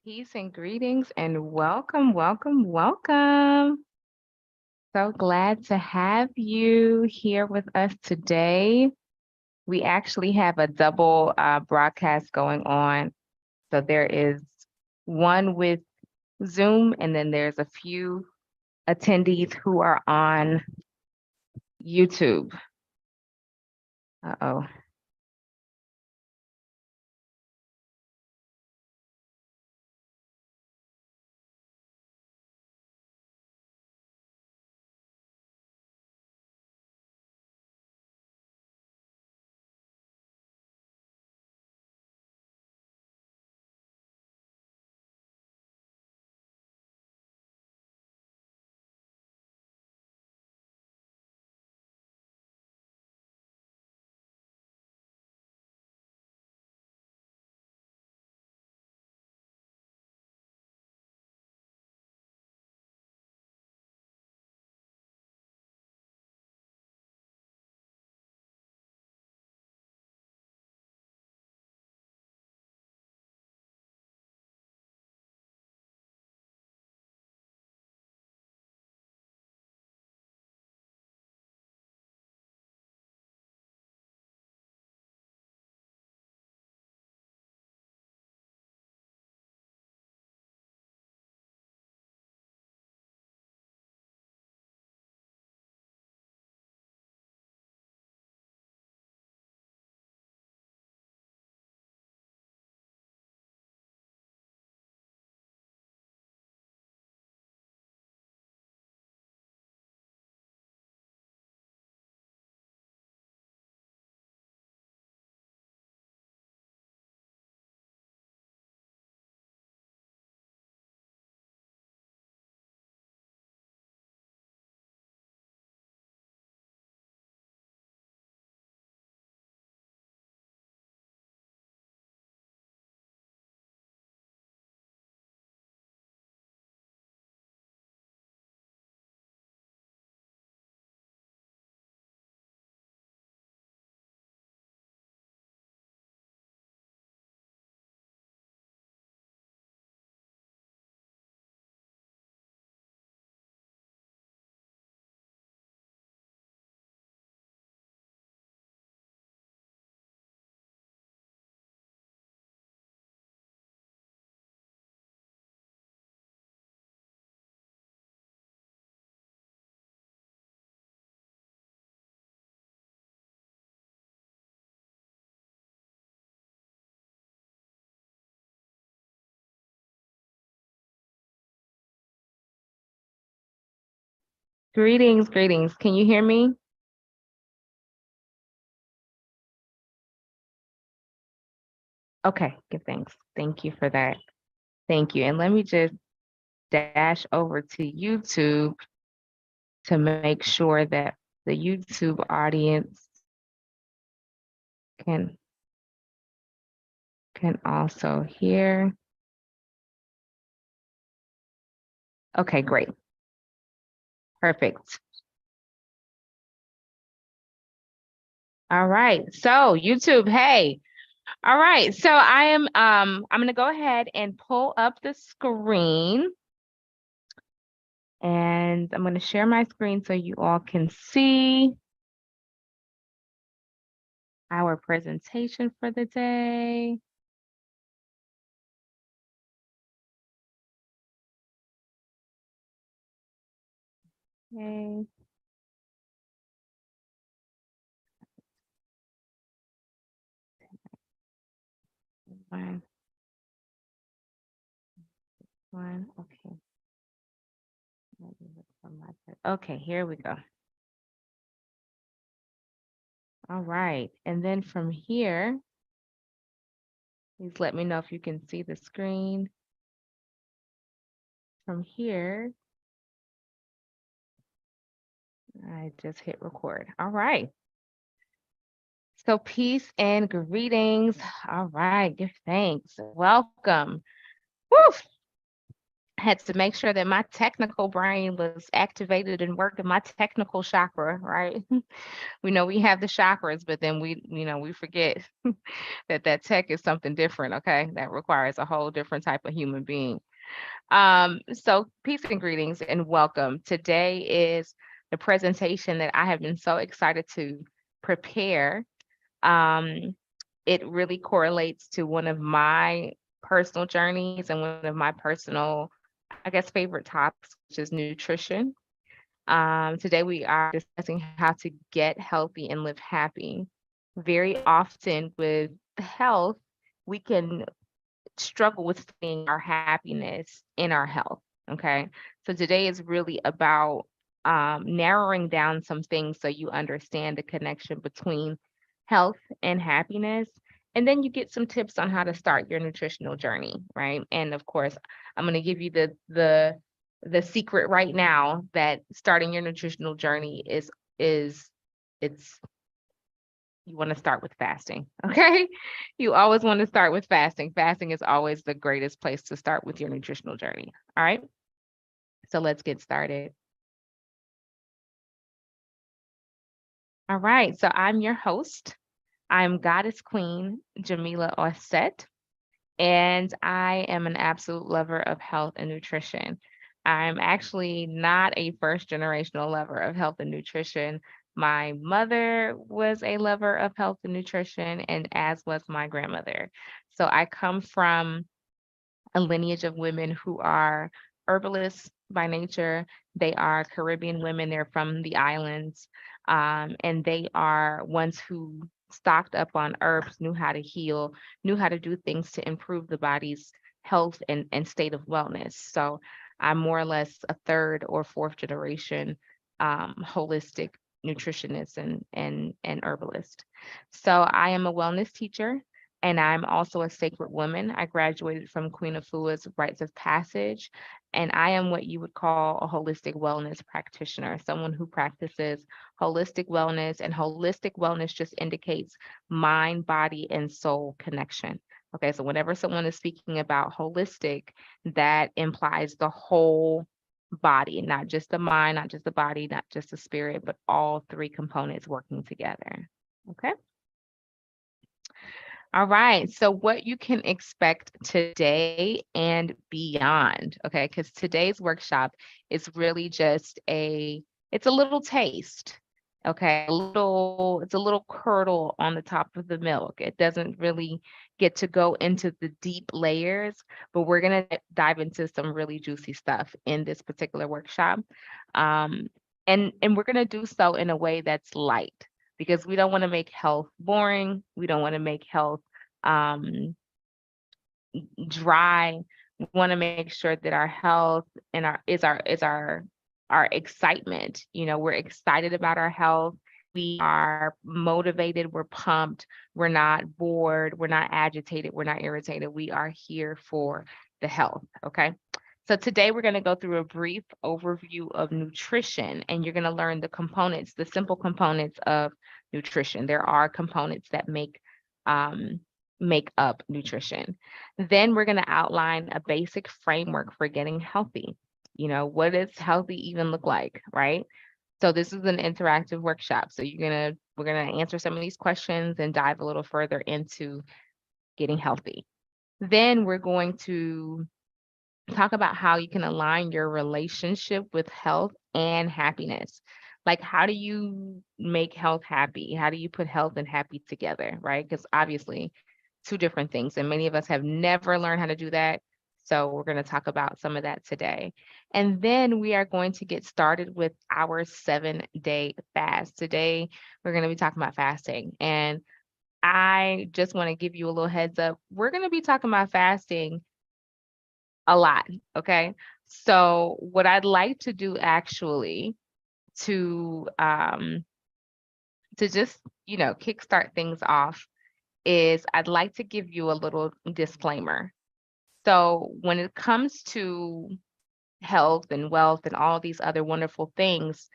Peace and greetings and welcome, welcome, welcome. So glad to have you here with us today. We actually have a double broadcast going on. So there is one with Zoom, and then there's a few attendees who are on YouTube. Uh-oh. Greetings, greetings. Can you hear me? Okay, good, thanks. Thank you for that. Thank you. And let me just dash over to YouTube to make sure that the YouTube audience can also hear. Okay, great. Perfect. All right. So YouTube, hey. All right. So I'm gonna go ahead and pull up the screen, and I'm gonna share my screen so you all can see our presentation for the day. Okay. One, okay. Let me look for okay, here we go. All right. And then from here, please let me know if you can see the screen. From here, I just hit record. All right. So peace and greetings. All right. Give thanks. Welcome. Woo! had to make sure that my technical brain was activated and working my technical chakra, right? We know we have the chakras, but then we forget that that tech is something different, okay? That requires a whole different type of human being. So peace and greetings and welcome. Today is the presentation that I have been so excited to prepare. It really correlates to one of my personal journeys and one of my personal, I guess, favorite topics, which is nutrition. Today we are discussing how to get healthy and live happy. Very often with health, we can struggle with finding our happiness in our health. Okay. So today is really about narrowing down some things so you understand the connection between health and happiness. And then you get some tips on how to start your nutritional journey, right? And of course, I'm going to give you the secret right now that starting your nutritional journey is it's you want to start with fasting. Okay. You always want to start with fasting. Fasting is always the greatest place to start with your nutritional journey. All right. So let's get started. All right. So I'm your host. I'm Goddess Queen Jamila Osset, and I am an absolute lover of health and nutrition. I'm actually not a first generational lover of health and nutrition. My mother was a lover of health and nutrition, and as was my grandmother. So I come from a lineage of women who are herbalists by nature. They are Caribbean women, they're from the islands, and they are ones who stocked up on herbs, knew how to heal, knew how to do things to improve the body's health and state of wellness. So I'm more or less a third or fourth generation holistic nutritionist and herbalist. So I am a wellness teacher and I'm also a sacred woman. I graduated from Queen Afua's Rites of Passage, and I am what you would call a holistic wellness practitioner, someone who practices holistic wellness, and holistic wellness just indicates mind, body, and soul connection. Okay, so whenever someone is speaking about holistic, that implies the whole body, not just the mind, not just the body, not just the spirit, but all three components working together. Okay. All right. So, what you can expect today and beyond, okay? Because today's workshop is really just it's a little taste, okay? It's a little curdle on the top of the milk. It doesn't really get to go into the deep layers, but we're going to dive into some really juicy stuff in this particular workshop. Um, and we're going to do so in a way that's light because we don't want to make health boring. We don't want to make health um, dry. We want to make sure that our health and our excitement. You know, we're excited about our health. We are motivated. We're pumped. We're not bored. We're not agitated. We're not irritated. We are here for the health. Okay. So today we're going to go through a brief overview of nutrition, and you're going to learn the components, the simple components of nutrition. There are components that make up nutrition. Then we're going to outline a basic framework for getting healthy. You know, what does healthy even look like, right? So this is an interactive workshop. So we're gonna answer some of these questions and dive a little further into getting healthy. Then we're going to talk about how you can align your relationship with health and happiness. Like, how do you make health happy? How do you put health and happy together, right? Because obviously, two different things, and many of us have never learned how to do that. So, we're going to talk about some of that today. And then we are going to get started with our 7-day fast. Today, we're going to be talking about fasting. And I just want to give you a little heads up. We're going to be talking about fasting a lot. Okay. So what I'd like to do actually to just, kickstart things off is I'd like to give you a little disclaimer. So when it comes to health and wealth and all these other wonderful things,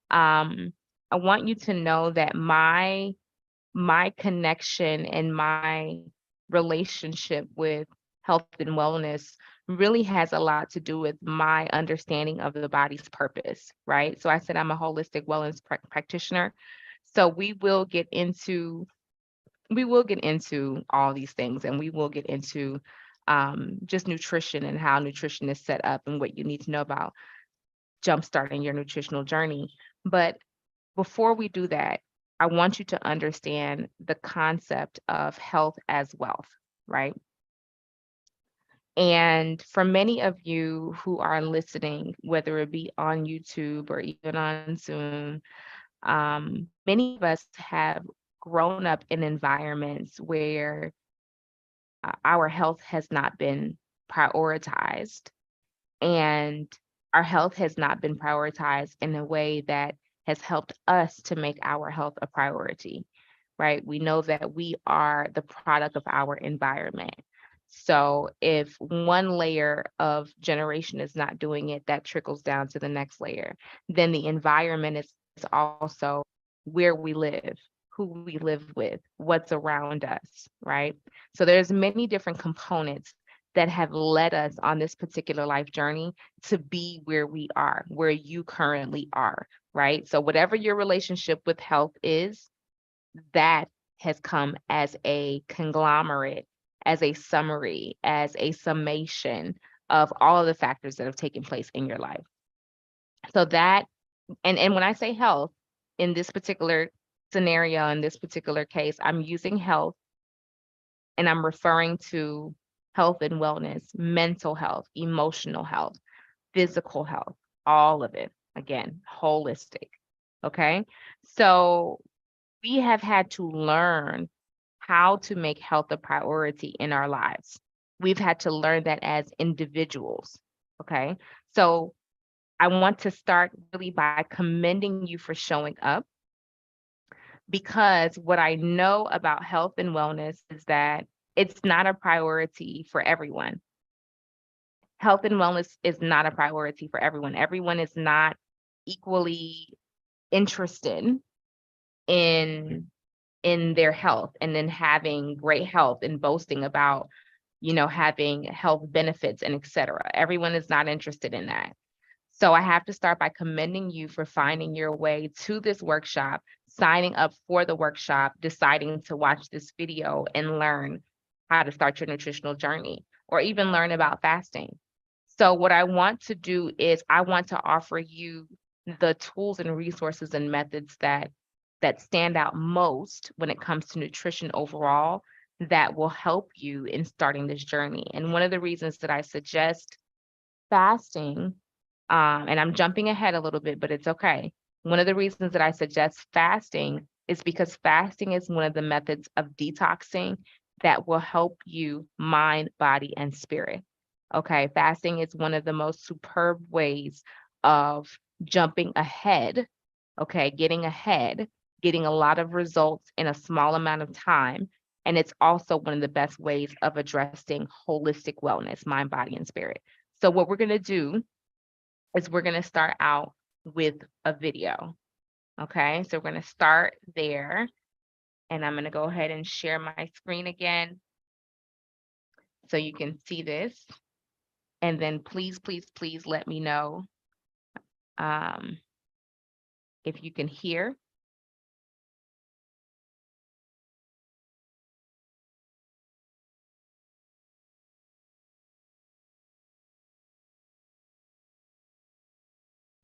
I want you to know that my connection and my relationship with health and wellness really has a lot to do with my understanding of the body's purpose, right? So I said I'm a holistic wellness practitioner. So we will get into all these things, and we will get into just nutrition and how nutrition is set up and what you need to know about jumpstarting your nutritional journey. But before we do that, I want you to understand the concept of health as wealth, right? And for many of you who are listening, whether it be on YouTube or even on Zoom, many of us have grown up in environments where our health has not been prioritized, and our health has not been prioritized in a way that has helped us to make our health a priority, right? We know that we are the product of our environment. So if one layer of generation is not doing it, that trickles down to the next layer. Then the environment is also where we live, who we live with, what's around us, right? So there's many different components that have led us on this particular life journey to be where we are, where you currently are, right? So whatever your relationship with health is, that has come as a conglomerate, as a summary, as a summation of all of the factors that have taken place in your life. So that, and when I say health, in this particular scenario, in this particular case, I'm using health and I'm referring to health and wellness, mental health, emotional health, physical health, all of it. Again, holistic. Okay. So we have had to learn how to make health a priority in our lives. We've had to learn that as individuals. Okay. So I want to start really by commending you for showing up, because what I know about health and wellness is that it's not a priority for everyone. Health and wellness is not a priority for everyone. Everyone is not equally interested in their health and in having great health and boasting about, having health benefits and et cetera. Everyone is not interested in that. So I have to start by commending you for finding your way to this workshop, signing up for the workshop, deciding to watch this video and learn how to start your nutritional journey, or even learn about fasting. So what I want to do is I want to offer you the tools and resources and methods that stand out most when it comes to nutrition overall, that will help you in starting this journey. And one of the reasons that I suggest fasting, and I'm jumping ahead a little bit, but it's okay. One of the reasons that I suggest fasting is because fasting is one of the methods of detoxing that will help you mind, body, and spirit. Okay, fasting is one of the most superb ways of jumping ahead, okay, getting ahead, getting a lot of results in a small amount of time. And it's also one of the best ways of addressing holistic wellness, mind, body, and spirit. So what we're going to do is we're going to start out with a video. Okay, so we're going to start there. And I'm going to go ahead and share my screen again so you can see this. And then please, please, please let me know if you can hear.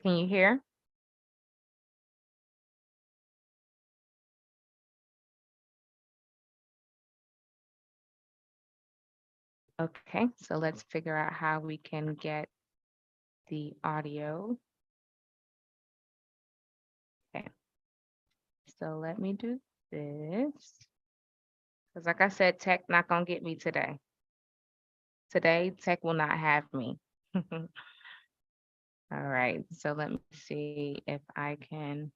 Can you hear? Okay, so let's figure out how we can get the audio. Okay, so let me do this. Because like I said, tech not gonna get me today. Today, tech will not have me. All right, so let me see if I can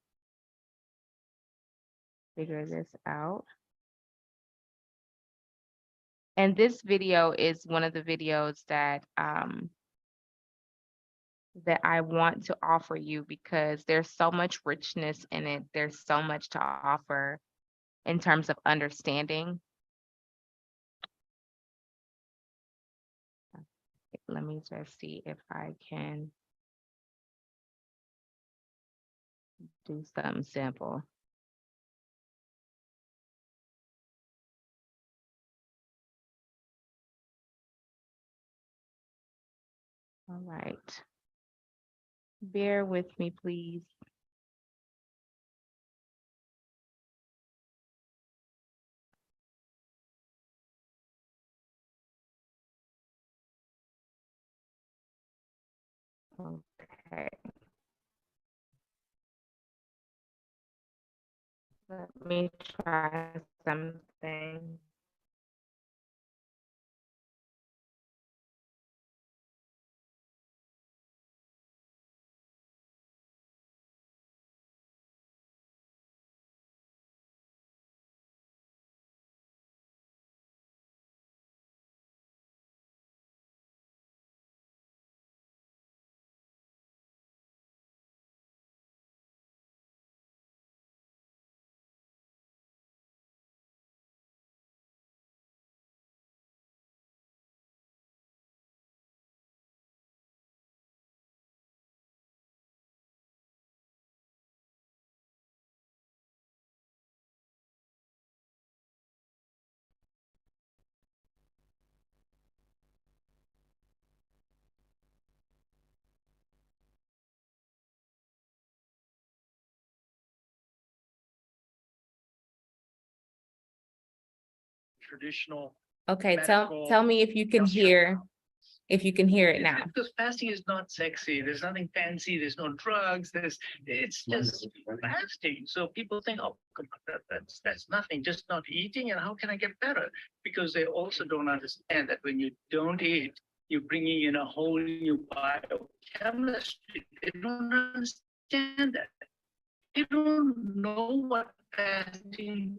figure this out. And this video is one of the videos that that I want to offer you, because there's so much richness in it. There's so much to offer in terms of understanding. let me just see if I can do something simple. All right. Bear with me, please. Okay. Let me try something. Traditional. Okay, tell me if you can hear it now. Because fasting is not sexy. There's nothing fancy. There's no drugs. It's just fasting. So people think, oh, come on, that's nothing. Just not eating. And how can I get better? Because they also don't understand that when you don't eat, you're bringing in a whole new biochemistry. They don't understand that. They don't know what fasting.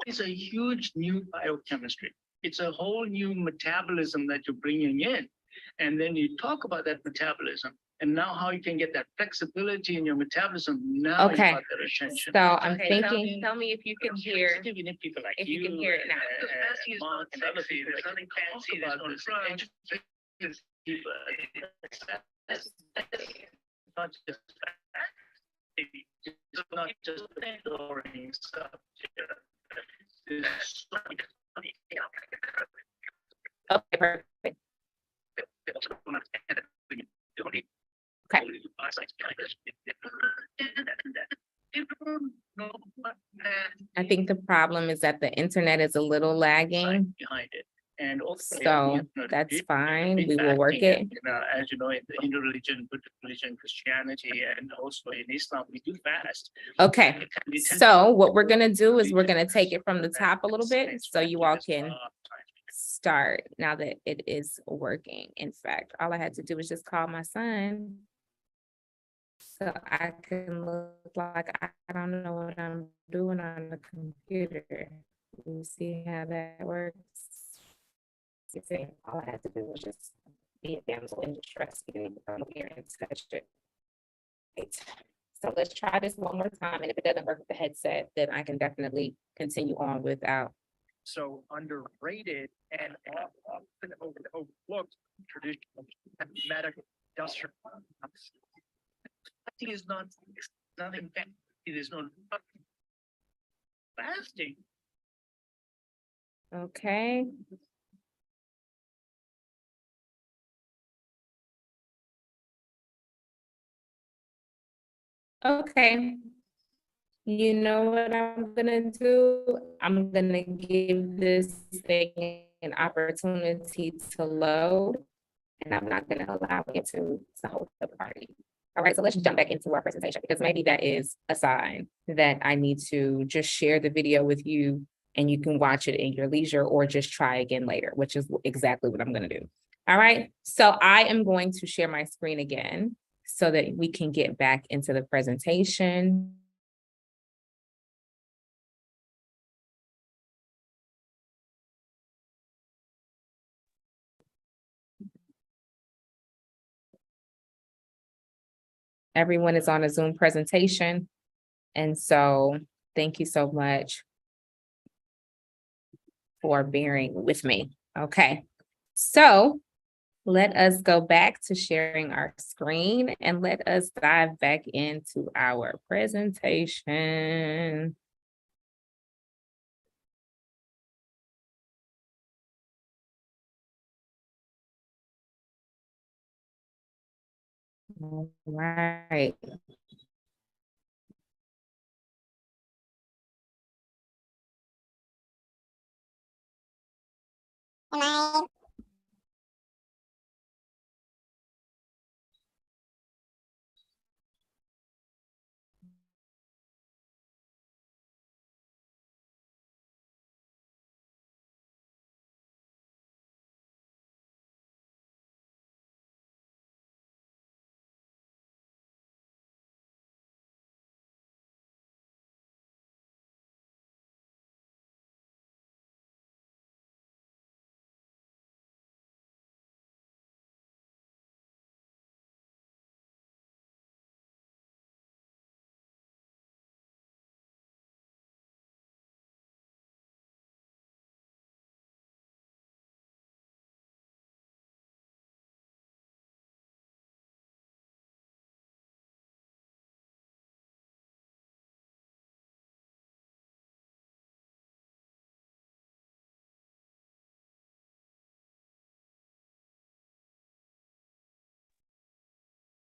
It's a huge new biochemistry. It's a whole new metabolism that you're bringing in. And then you talk about that metabolism and now how you can get that flexibility in your metabolism. Now you Okay. got that attention. So I'm Okay, thinking, tell me if you can hear, Even people like if you can hear it now. Fasting is not sexy. There's nothing fancy. There's no drugs. People, that's not just it's not just boring stuff. Okay, perfect. Okay. I think the problem is that the internet is a little lagging. Behind it. And also, So that's fine. We will work it. As you know, in the Hindu religion, Buddhist religion, Christianity, and also in Islam, we do fast. Okay. So what we're gonna do is we're gonna take it from the top a little bit so you all can start now that it is working. In fact, all I had to do was just call my son. So I can look like I don't know what I'm doing on the computer. You see how that works? You see, all I had to do was just be a damsel in distress, come here and touch it. Right. So let's try this one more time. And if it doesn't work with the headset, then I can definitely continue on without. So underrated and often overlooked traditional medical industrial. Fasting is not nothing fancy. It is not fasting. Okay. Okay. You know what I'm gonna do? I'm gonna give this thing an opportunity to load, and I'm not gonna allow it to hold the party. All right, so let's jump back into our presentation because maybe that is a sign that I need to just share the video with you and you can watch it in your leisure or just try again later, which is exactly what I'm gonna do. All right, so I am going to share my screen again so that we can get back into the presentation. Everyone is on a Zoom presentation. And so thank you so much for bearing with me. Okay. So let us go back to sharing our screen and let us dive back into our presentation. All right.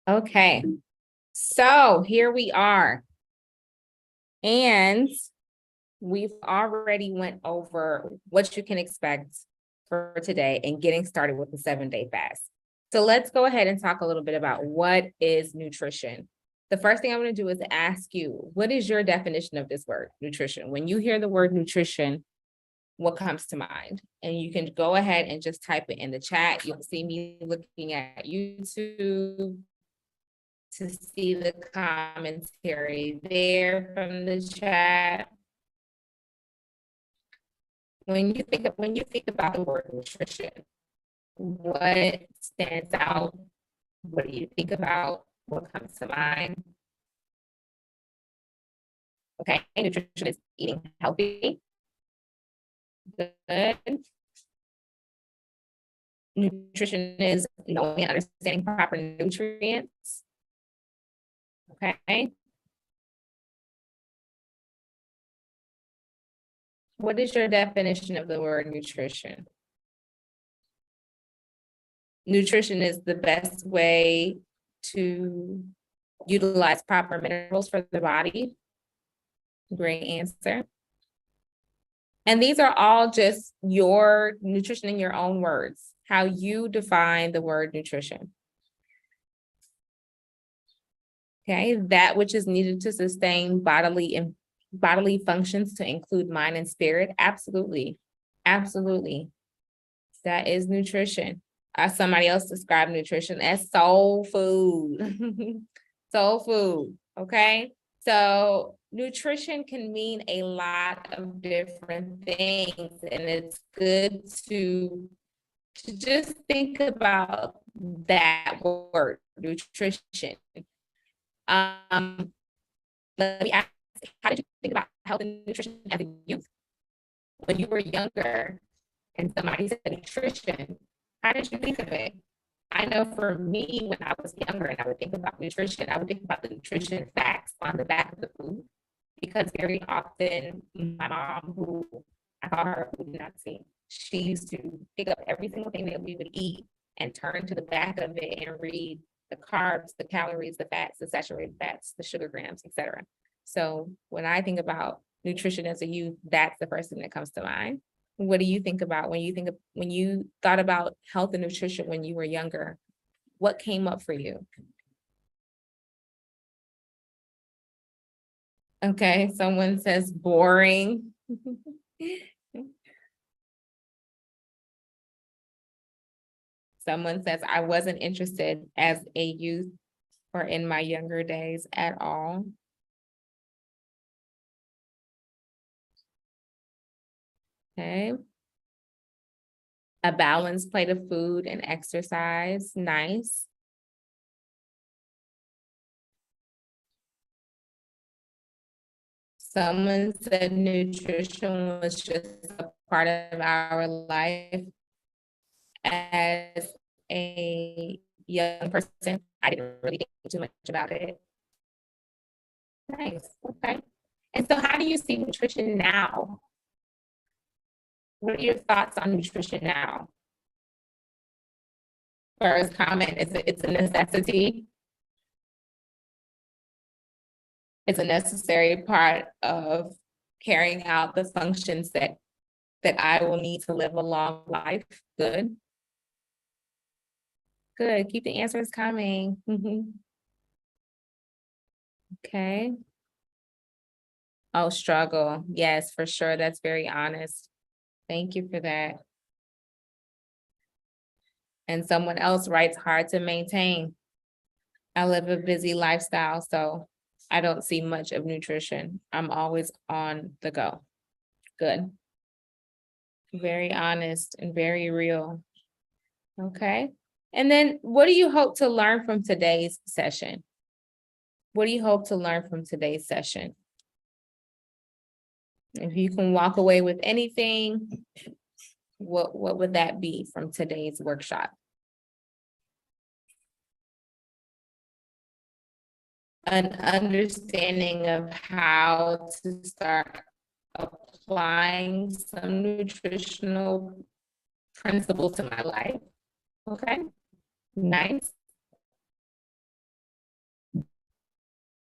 Okay, so here we are. And we've already went over what you can expect for today and getting started with the 7-day fast. So let's go ahead and talk a little bit about what is nutrition. The first thing I'm going to do is ask you, what is your definition of this word, nutrition? When you hear the word nutrition, what comes to mind? And you can go ahead and just type it in the chat. You'll see me looking at YouTube to see the commentary there from the chat. When you think about the word nutrition, what stands out? What do you think about? What comes to mind? Okay, nutrition is eating healthy. Good. Nutrition is knowing and understanding proper nutrients. Okay. What is your definition of the word nutrition? Nutrition is the best way to utilize proper minerals for the body. Great answer. And these are all just your nutrition in your own words, how you define the word nutrition. Okay, that which is needed to sustain bodily functions to include mind and spirit. Absolutely. Absolutely. That is nutrition. Somebody else described nutrition as soul food. Soul food. Okay. So nutrition can mean a lot of different things, and it's good to just think about that word, nutrition. Let me ask, how did you think about health and nutrition as a youth? When you were younger and somebody said nutrition, how did you think of it? I know for me, when I was younger and I would think about nutrition, I would think about the nutrition facts on the back of the food, because very often my mom, who I call her a food Nazi, she used to pick up every single thing that we would eat and turn to the back of it and read the carbs, the calories, the fats, the saturated fats, the sugar grams, etc. So when I think about nutrition as a youth, that's the first thing that comes to mind. What do you think about when you thought about health and nutrition when you were younger? What came up for you? Okay, someone says boring. Someone says I wasn't interested as a youth or in my younger days at all. Okay. A balanced plate of food and exercise. Nice. Someone said nutrition was just a part of our life. As a young person, I didn't really think too much about it. Nice, okay. And so how do you see nutrition now? What are your thoughts on nutrition now? First comment is it's a necessity. It's a necessary part of carrying out the functions that I will need to live a long life. Good. Good. Keep the answers coming. Okay. Oh, struggle. Yes, for sure. That's very honest. Thank you for that. And someone else writes hard to maintain. I live a busy lifestyle, so I don't see much of nutrition. I'm always on the go. Good. Very honest and very real. Okay. And then what do you hope to learn from today's session? What do you hope to learn from today's session? If you can walk away with anything, what would that be from today's workshop? An understanding of how to start applying some nutritional principles to my life. Okay, nice.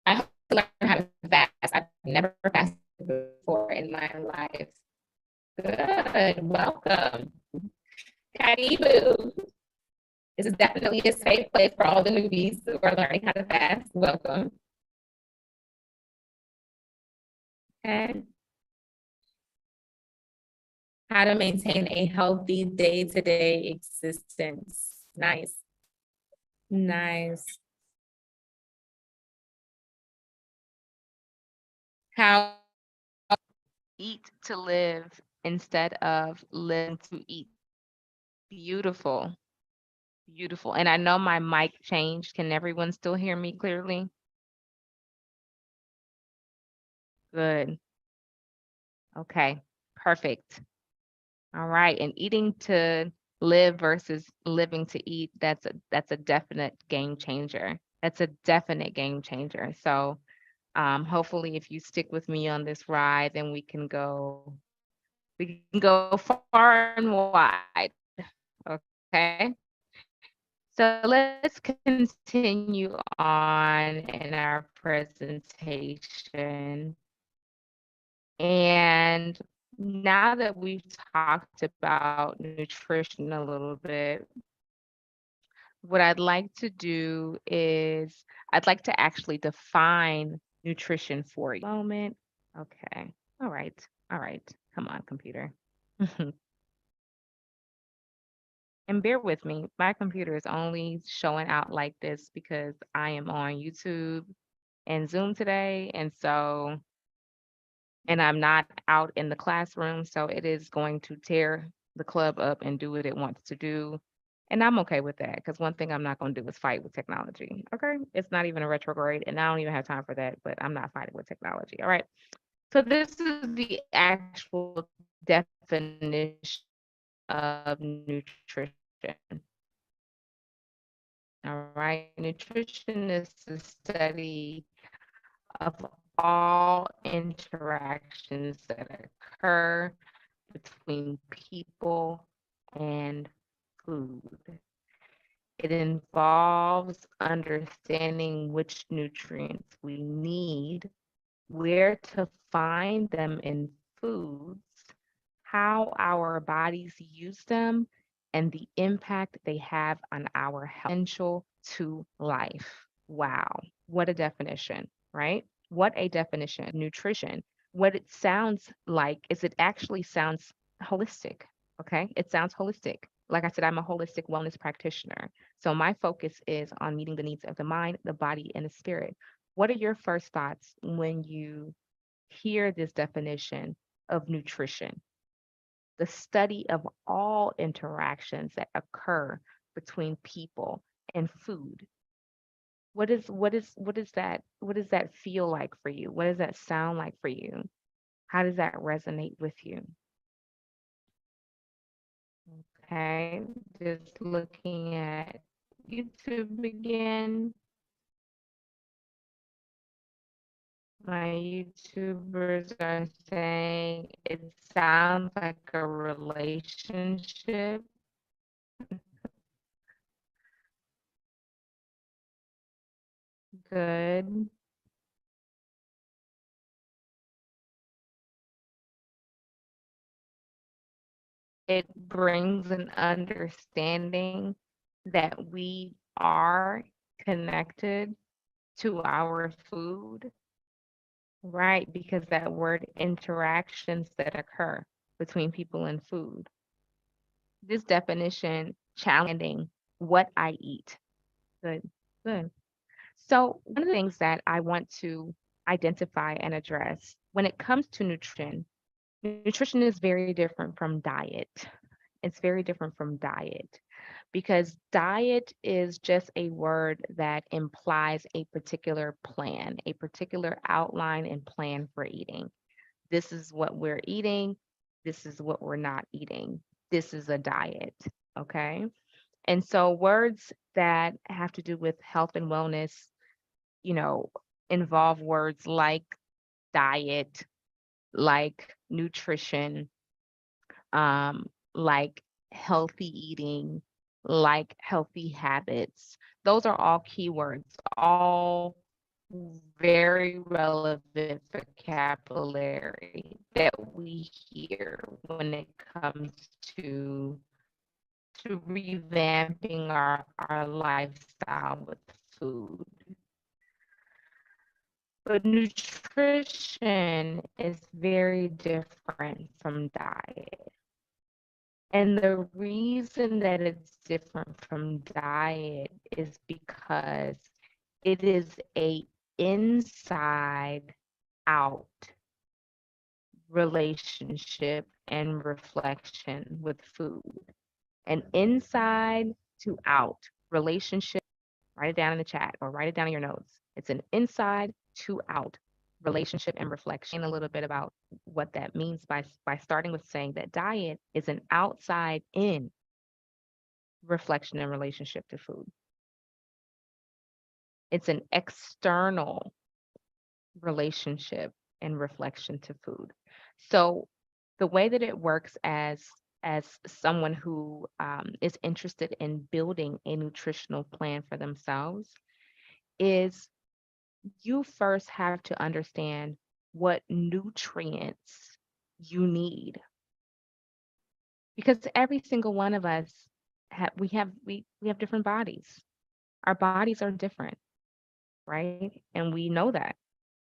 I hope to learn how to fast. I've never fasted before in my life. Good, welcome. Karibu. This is definitely a safe place for all the newbies who are learning how to fast. Welcome. Okay. How to maintain a healthy day-to-day existence. Nice. Nice. How Eat to live instead of live to eat. Beautiful. Beautiful. And I know my mic changed. Can everyone still hear me clearly? Good. Okay, perfect. All right. And eating to live versus living to eat, that's a definite game changer. That's a definite game changer. So hopefully if you stick with me on this ride, then we can go far and wide. Okay. So let's continue on in our presentation. And now that we've talked about nutrition a little bit, what I'd like to do is I'd like to actually define nutrition for you. Moment. Okay. All right. All right. Come on, computer. And bear with me, my computer is only showing out like this because I am on YouTube and Zoom today. And I'm not out in the classroom. So it is going to tear the club up and do what it wants to do. And I'm okay with that because one thing I'm not going to do is fight with technology. Okay. It's not even a retrograde and I don't even have time for that, but I'm not fighting with technology. All right. So this is the actual definition of nutrition. All right. Nutrition is the study of all interactions that occur between people and food. It involves understanding which nutrients we need, where to find them in foods, how our bodies use them, and the impact they have on our potential to life. Wow, what a definition, right? What a definition. Nutrition. What it sounds like is it actually sounds holistic. Okay. It sounds holistic. Like I said, I'm a holistic wellness practitioner. So my focus is on meeting the needs of the mind, the body, and the spirit. What are your first thoughts when you hear this definition of nutrition? The study of all interactions that occur between people and food. what does that feel like for you? What does that sound like for you? How does that resonate with you? Okay, just looking at YouTube again. My YouTubers are saying it sounds like a relationship. Good. It brings an understanding that we are connected to our food, right? Because that word interactions that occur between people and food. This definition challenging what I eat. Good, good. So, one of the things that I want to identify and address when it comes to nutrition is very different from diet. It's very different from diet because diet is just a word that implies a particular plan, a particular outline and plan for eating. This is what we're eating. This is what we're not eating. This is a diet. Okay. And so words that have to do with health and wellness, you know, involve words like diet, like nutrition, like healthy eating, like healthy habits. Those are all keywords, all very relevant vocabulary that we hear when it comes to revamping our lifestyle with food. But nutrition is very different from diet. And the reason that it's different from diet is because it is a inside out relationship and reflection with food. An inside to out relationship. Write it down in the chat or write it down in your notes. It's an inside to out relationship and reflection. A little bit about what that means by starting with saying that diet is an outside in reflection and relationship to food. It's an external relationship and reflection to food. So the way that it works as someone who is interested in building a nutritional plan for themselves is you first have to understand what nutrients you need because every single one of us we have different bodies. Our bodies are different, right? And we know that.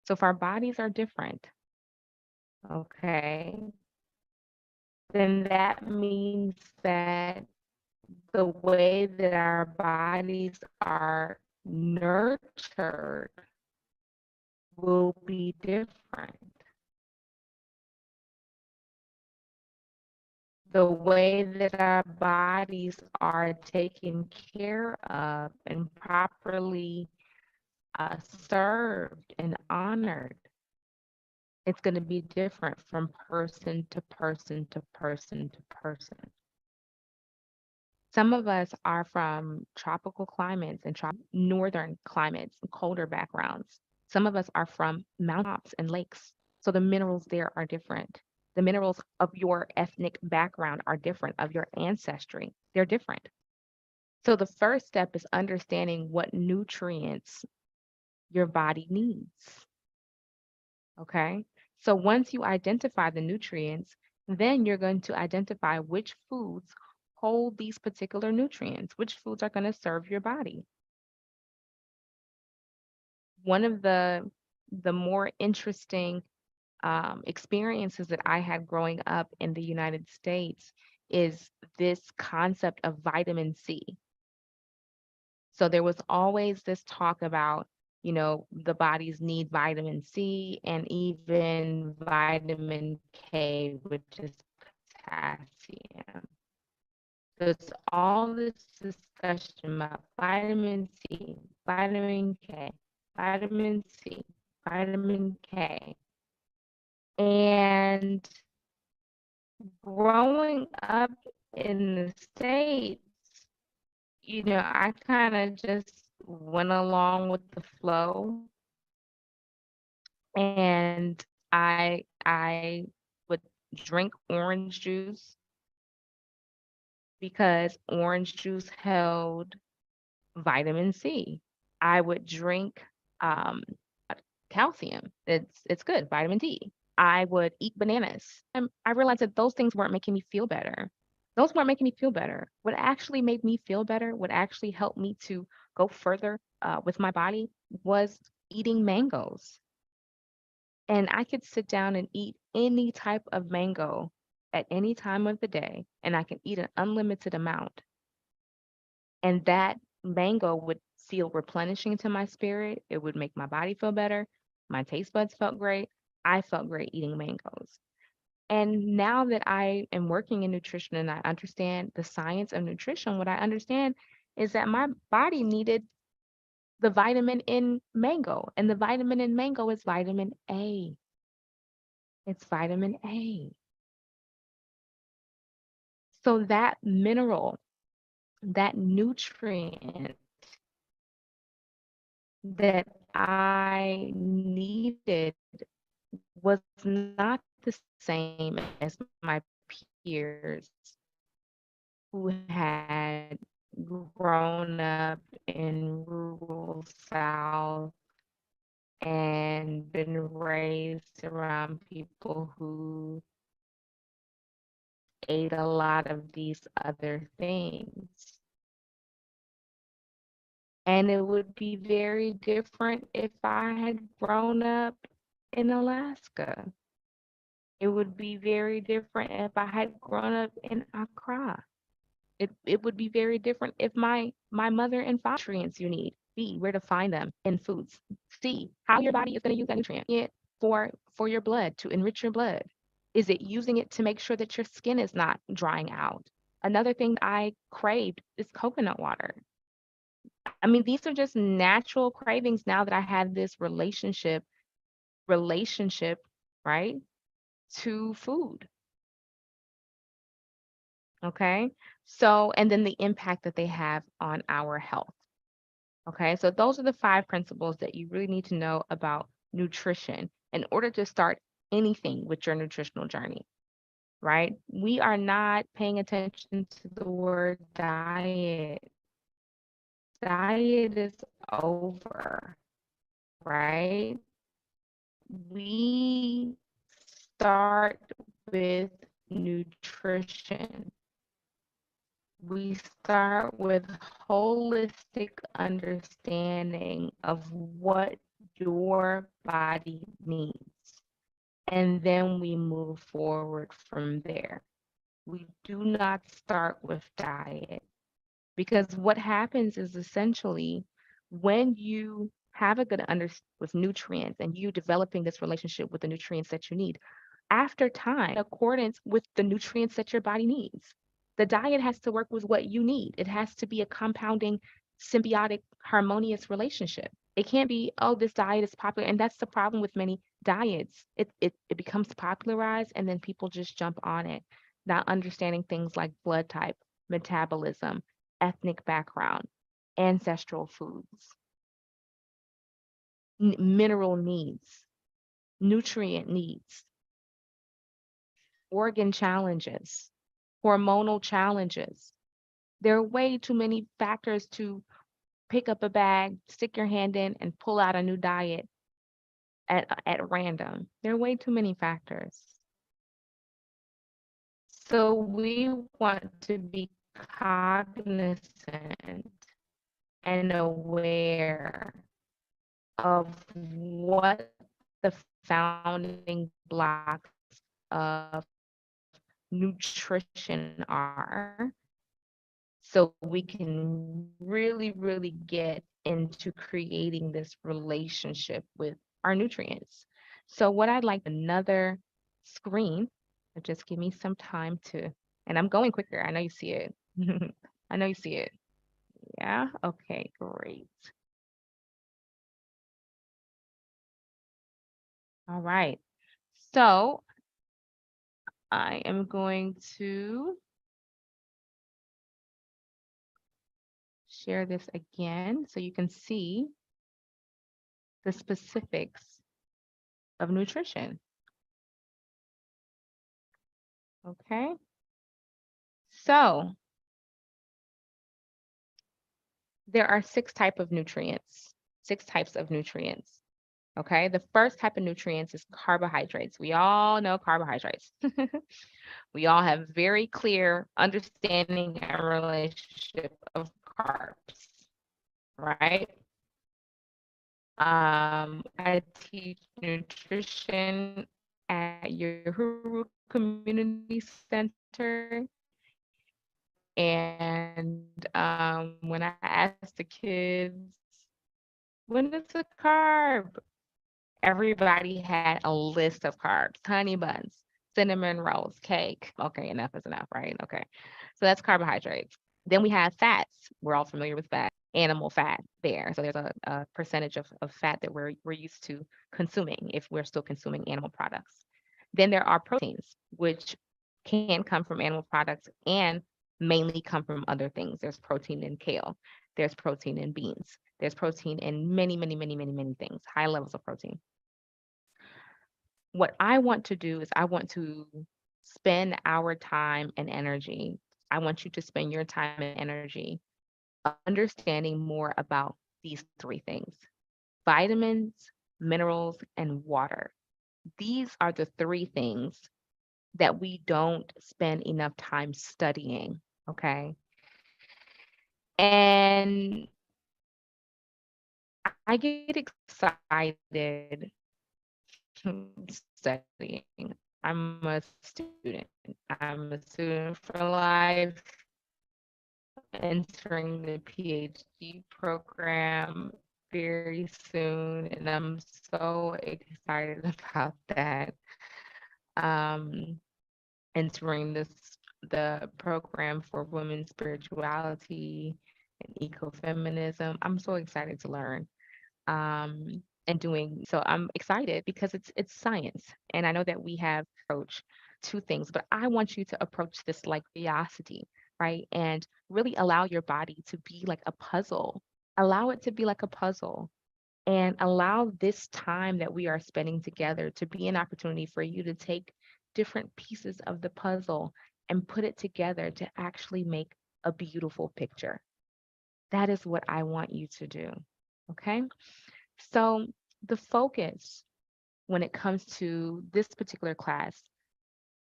So if our bodies are different, okay, then that means that the way that our bodies are nurtured will be different. The way that our bodies are taken care of and properly served and honored, it's going to be different from person to person to person to person. Some of us are from tropical climates and northern climates, colder backgrounds. Some of us are from mountains and lakes. So the minerals there are different. The minerals of your ethnic background are different, of your ancestry. They're different. So the first step is understanding what nutrients your body needs. Okay. So once you identify the nutrients, then you're going to identify which foods hold these particular nutrients, which foods are going to serve your body. One of the more interesting experiences that I had growing up in the United States is this concept of vitamin C. So there was always this talk about, you know, the bodies need vitamin C and even vitamin K, which is potassium. There's all this discussion about vitamin C, vitamin K, vitamin C, vitamin K. And growing up in the States, I kind of just went along with the flow. And I would drink orange juice because orange juice held vitamin C. I would drink um, uh, calcium. It's good, vitamin D. I would eat bananas. And I realized that those things weren't making me feel better. Those weren't making me feel better. What actually made me feel better, what actually helped me to go further with my body was eating mangoes. And I could sit down and eat any type of mango at any time of the day, and I can eat an unlimited amount. And that mango would feel replenishing to my spirit. It would make my body feel better. My taste buds felt great. I felt great eating mangoes. And now that I am working in nutrition and I understand the science of nutrition, what I understand is that my body needed the vitamin in mango, and the vitamin in mango is vitamin A. It's vitamin A. So that mineral, that nutrient that I needed was not the same as my peers who had grown up in rural South and been raised around people who ate a lot of these other things. And it would be very different if I had grown up in Alaska. It would be very different if I had grown up in Accra. It would be very different if my mother and father nutrients you need. B, where to find them in foods. C, how your body is going to use that nutrient. Yeah, for your blood, to enrich your blood. Is it using it to make sure that your skin is not drying out? Another thing I craved is coconut water. I mean, these are just natural cravings now that I have this relationship, right, to food. Okay. So, and then the impact that they have on our health. Okay. So, those are the 5 principles that you really need to know about nutrition in order to start anything with your nutritional journey, right? We are not paying attention to the word diet. Diet is over, right? We start with nutrition. We start with holistic understanding of what your body needs. And then we move forward from there. We do not start with diet because what happens is essentially when you have a good understanding with nutrients and you developing this relationship with the nutrients that you need, after time, in accordance with the nutrients that your body needs. The diet has to work with what you need. It has to be a compounding, symbiotic, harmonious relationship. It can't be, oh, this diet is popular. And that's the problem with many diets. It becomes popularized and then people just jump on it, not understanding things like blood type, metabolism, ethnic background, ancestral foods, mineral needs, nutrient needs, organ challenges, hormonal challenges. There are way too many factors to pick up a bag, stick your hand in, and pull out a new diet at random. There are way too many factors. So we want to be cognizant and aware of what the founding blocks of nutrition are so we can really, really get into creating this relationship with our nutrients. So what I'd like another screen, just give me some time to, and I'm going quicker. I know you see it. I know you see it. Yeah. Okay, great. All right. So I am going to share this again so you can see the specifics of nutrition. Okay. So there are six types of nutrients. Okay. The first type of nutrients is carbohydrates. We all know carbohydrates. We all have very clear understanding and relationship of carbs, right? I teach nutrition at Uhuru Community Center. And when I asked the kids, when is a carb? Everybody had a list of carbs, honey buns, cinnamon rolls, cake. Okay, enough is enough, right? Okay. So that's carbohydrates. Then we have fats. We're all familiar with fat, animal fat there. So there's a percentage of fat that we're used to consuming if we're still consuming animal products. Then there are proteins, which can come from animal products and mainly come from other things. There's protein in kale, there's protein in beans, there's protein in many, many, many, many, many things, high levels of protein. What I want to do is I want to spend our time and energy. I want you to spend your time and energy understanding more about these three things: vitamins, minerals, and water. These are the three things that we don't spend enough time studying. Okay. And I get excited studying. I'm a student. I'm a student for life, entering the PhD program very soon, and I'm so excited about that. Um, Entering the program for women's spirituality and ecofeminism. I'm so excited to learn. And doing so I'm excited because it's science, and I know that we have approach to things, but I want you to approach this like curiosity, right? And really allow your body to be like a puzzle. Allow it to be like a puzzle, and allow this time that we are spending together to be an opportunity for you to take different pieces of the puzzle and put it together to actually make a beautiful picture. That is what I want you to do. Okay. So the focus when it comes to this particular class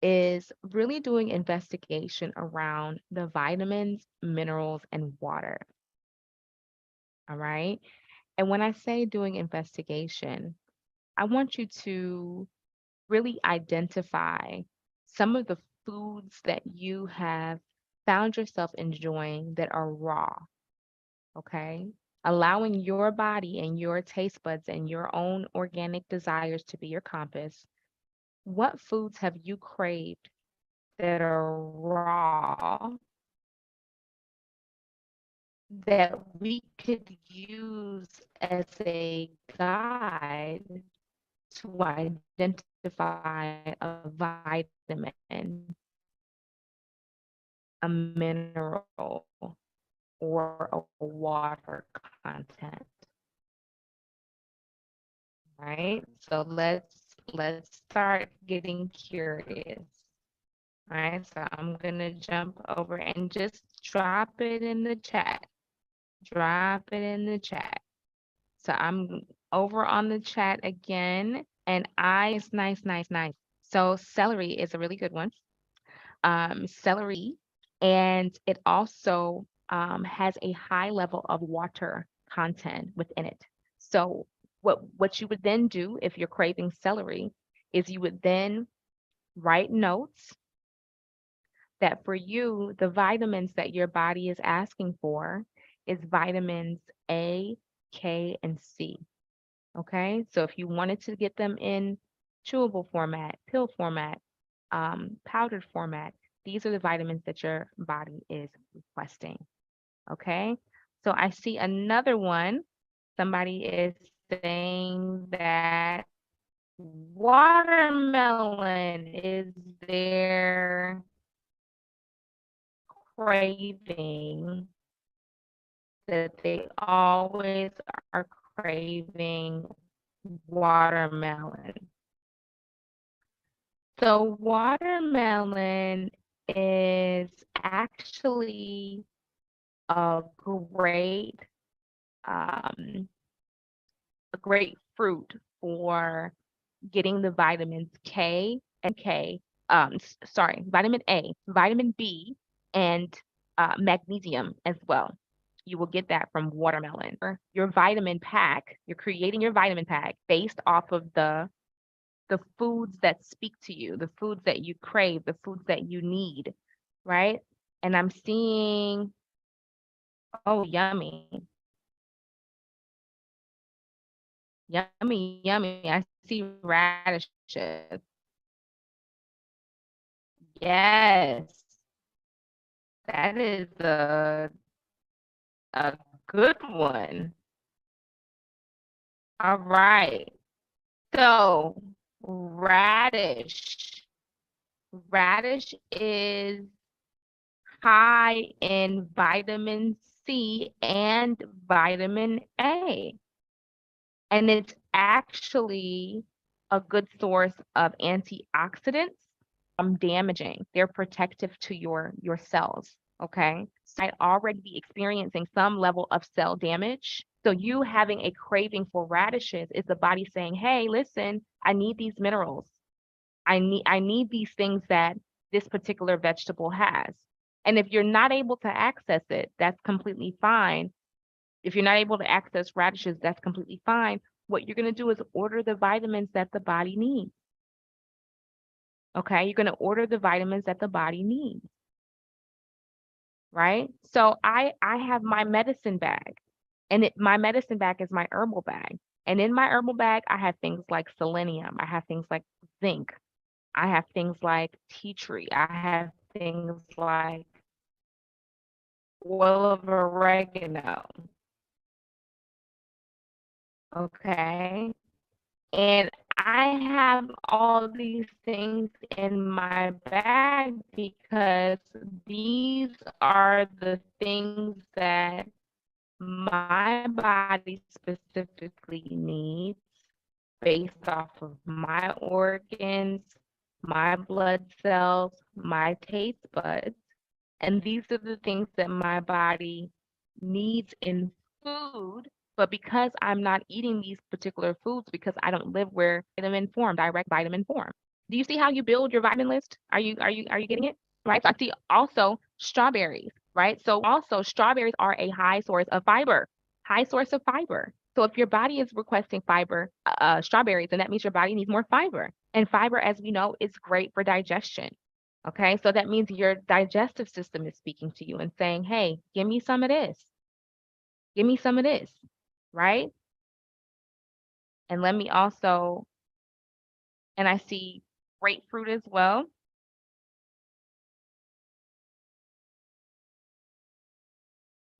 is really doing investigation around the vitamins, minerals, and water. All right. And when I say doing investigation, I want you to really identify some of the foods that you have found yourself enjoying that are raw. Okay. Allowing your body and your taste buds and your own organic desires to be your compass. What foods have you craved that are raw that we could use as a guide to identify a vitamin, a mineral, or a water content? Right? So let's start getting curious. All right, so I'm gonna jump over and just drop it in the chat. Drop it in the chat. So I'm over on the chat again, and nice, nice, nice, nice. So celery is a really good one. Celery, and it also has a high level of water content within it. So what you would then do if you're craving celery is you would then write notes that for you, the vitamins that your body is asking for is vitamins A, K, and C. Okay. So if you wanted to get them in chewable format, pill format, powdered format, these are the vitamins that your body is requesting. Okay. So I see another one. Somebody is saying that watermelon is their craving, that they always are craving watermelon. So watermelon is actually a um, great fruit for getting the vitamins K and K, vitamin A, vitamin B, and magnesium as well. You will get that from watermelon. Your vitamin pack, you're creating your vitamin pack based off of the foods that speak to you, the foods that you crave, the foods that you need, right? And I'm seeing, oh, yummy, yummy, yummy. I see radishes. Yes, that is a good one. All right. So radish. Radish is high in vitamin C and vitamin A. And it's actually a good source of antioxidants damaging. They're protective to your cells. Okay. So I'd already be experiencing some level of cell damage. So you having a craving for radishes is the body saying, hey, listen, I need these minerals. I need these things that this particular vegetable has. And if you're not able to access it, that's completely fine. If you're not able to access radishes, that's completely fine. What you're going to do is order the vitamins that the body needs. Okay, you're going to order the vitamins that the body needs. Right? So I have my medicine bag, and my medicine bag is my herbal bag. And in my herbal bag, I have things like selenium, I have things like zinc, I have things like tea tree, I have things like oil of oregano. Okay. And I have all these things in my bag because these are the things that my body specifically needs based off of my organs, my blood cells, my taste buds. And these are the things that my body needs in food. But because I'm not eating these particular foods, because I don't live where vitamin form, direct vitamin form. Do you see how you build your vitamin list? Are you getting it? Right. So I see also strawberries, right? So also strawberries are a high source of fiber, high source of fiber. So if your body is requesting fiber, strawberries, then that means your body needs more fiber. And fiber, as we know, is great for digestion. Okay, so that means your digestive system is speaking to you and saying, hey, give me some of this. Give me some of this, right? And let me also, and I see grapefruit as well.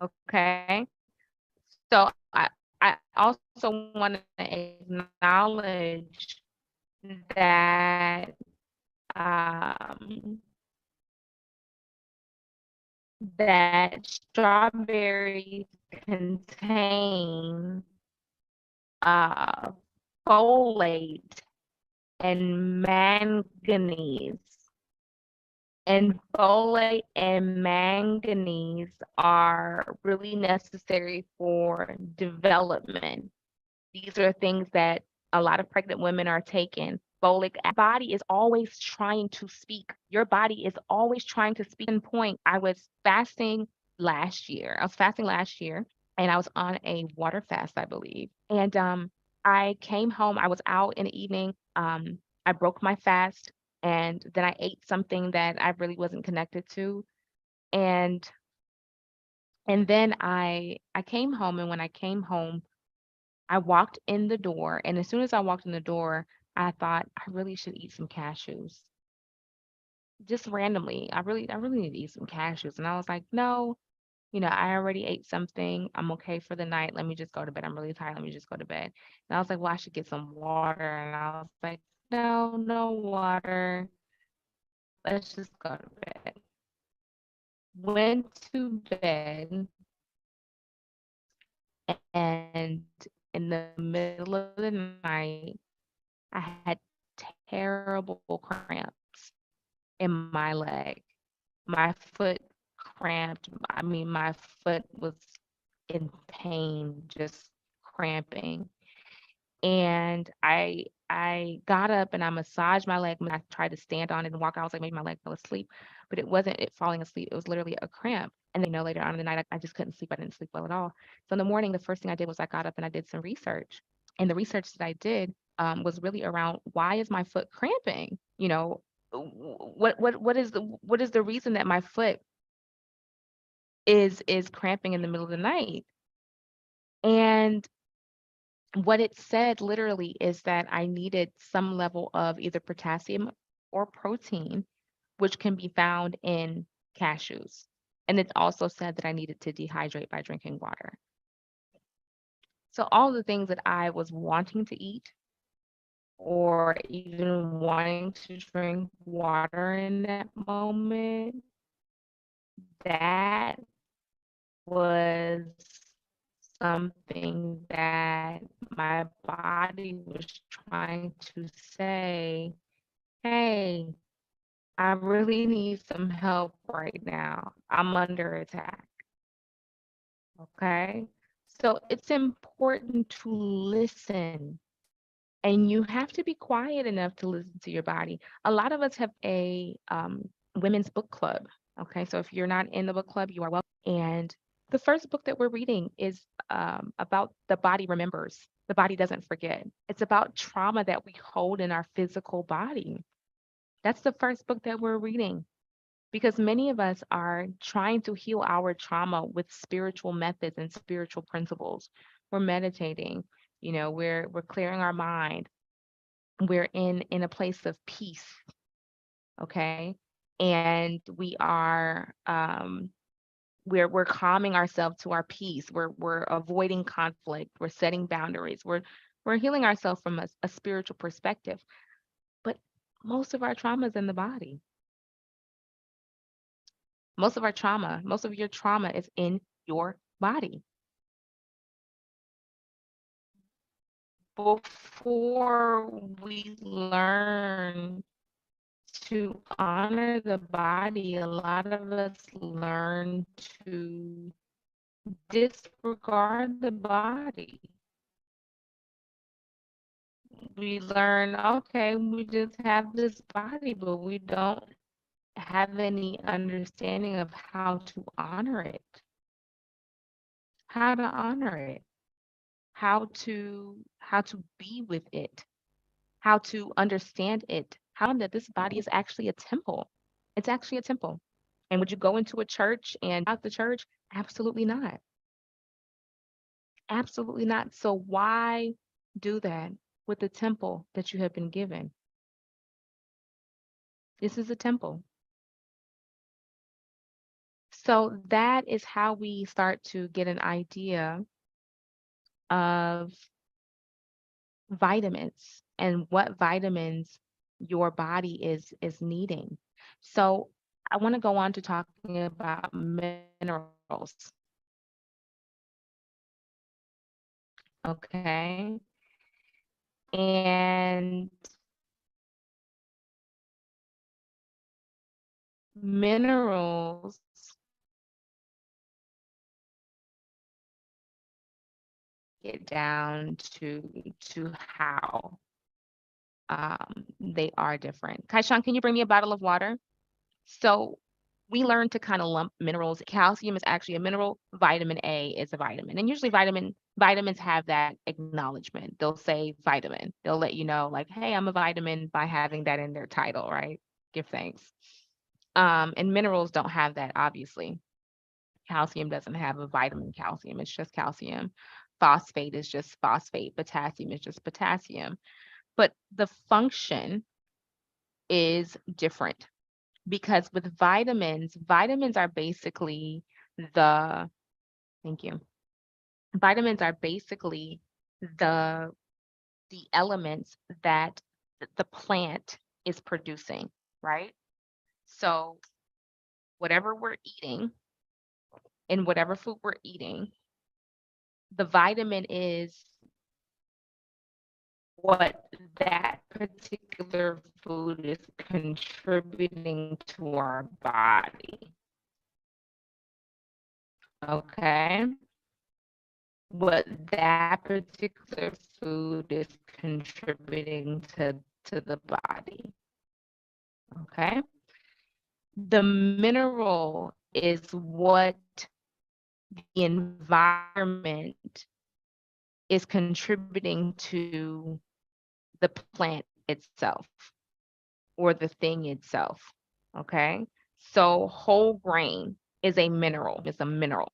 Okay, so I also want to acknowledge that that strawberries contain folate and manganese. And folate and manganese are really necessary for development. These are things that a lot of pregnant women are taking. Folic body is always trying to speak. Your body is always trying to speak. Point, I was fasting last year. And I was on a water fast, I believe. And I came home. I was out in the evening. I broke my fast, and then I ate something that I really wasn't connected to. And then I came home, and when I came home, I walked in the door, and as soon as I walked in the door, I thought I really should eat some cashews. just randomly, I really need to eat some cashews. And I was like, no, I already ate something. I'm okay for the night. Let me just go to bed. I'm really tired. Let me just go to bed. And I was like, well, I should get some water. And I was like, no, no water. Let's just go to bed. Went to bed, and in the middle of the night, I had terrible cramps in my leg. My foot cramped. I mean, my foot was in pain, just cramping. And I got up and I massaged my leg when I tried to stand on it and walk. I was like, maybe my leg fell asleep, but it wasn't it falling asleep. It was literally a cramp. And then, later on in the night, I just couldn't sleep. I didn't sleep well at all. So in the morning, the first thing I did was I got up and I did some research. And the research that I did was really around, why is my foot cramping? What is the reason that my foot is cramping in the middle of the night? And what it said literally is that I needed some level of either potassium or protein, which can be found in cashews. And it also said that I needed to dehydrate by drinking water. So all the things that I was wanting to eat or even wanting to drink water in that moment, that was something that my body was trying to say, hey, I really need some help right now. I'm under attack. Okay. So it's important to listen, and you have to be quiet enough to listen to your body. A lot of us have a women's book club. Okay. So if you're not in the book club, you are welcome. And the first book that we're reading is about the body remembers. The body doesn't forget. It's about trauma that we hold in our physical body. That's the first book that we're reading, because many of us are trying to heal our trauma with spiritual methods and spiritual principles. We're meditating, we're clearing our mind. We're in a place of peace, okay? And we are we're calming ourselves to our peace. We're avoiding conflict. We're setting boundaries. We're healing ourselves from a spiritual perspective. But most of our trauma is in the body. Most of your trauma is in your body. Before we learn to honor the body, a lot of us learn to disregard the body. We learn, okay, we just have this body, but we don't have any understanding of how to honor it, how to honor it, how to be with it, how to understand it, how that this body is actually a temple. It's actually a temple. And would you go into a church and out the church? Absolutely not. Absolutely not. So why do that with the temple that you have been given? This is a temple. So that is how we start to get an idea of vitamins and what vitamins your body is needing. So I want to go on to talking about minerals. Okay. And minerals get down to how they are different. Kaishan, can you bring me a bottle of water? So we learn to kind of lump minerals. Calcium is actually a mineral. Vitamin A is a vitamin. And usually vitamins have that acknowledgement. They'll say vitamin. They'll let you know, like, hey, I'm a vitamin, by having that in their title, right? Give thanks. And minerals don't have that, obviously. Calcium doesn't have a vitamin calcium. It's just calcium. Phosphate is just phosphate. Potassium is just potassium. But the function is different. because with vitamins are basically the, thank you. Vitamins are basically the elements that the plant is producing, right? So whatever we're eating and whatever food we're eating, the vitamin is what that particular food is contributing to our body. Okay? What that particular food is contributing to the body. Okay? The mineral is what the environment is contributing to the plant itself or the thing itself. Okay. So whole grain is a mineral, it's a mineral,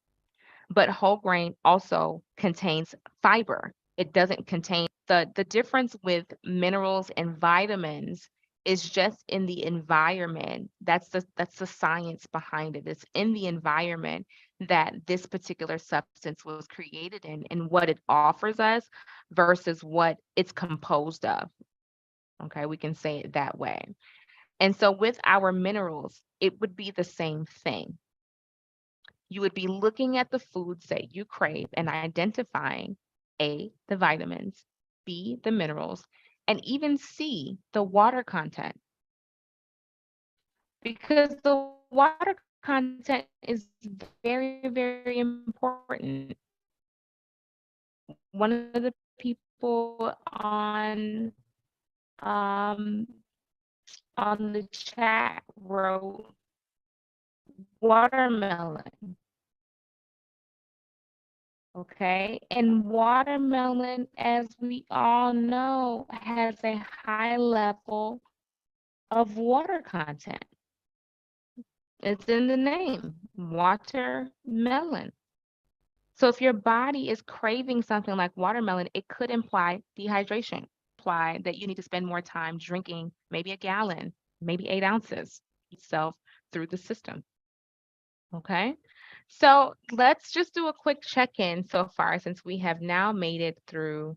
but whole grain also contains fiber. It doesn't contain the difference with minerals and vitamins is just in the environment. That's the science behind it. It's in the environment that this particular substance was created in and what it offers us versus what it's composed of. Okay, we can say it that way. And so with our minerals, it would be the same thing. You would be looking at the foods that you crave and identifying A, the vitamins, B, the minerals, and even C, the water content. Because the water content is very, very important. One of the people um, on the chat wrote watermelon. Okay, and watermelon, as we all know, has a high level of water content. It's in the name, watermelon. So if your body is craving something like watermelon, it could imply dehydration, imply that you need to spend more time drinking maybe a gallon, maybe 8 ounces itself through the system. Okay, so let's just do a quick check-in so far since we have now made it through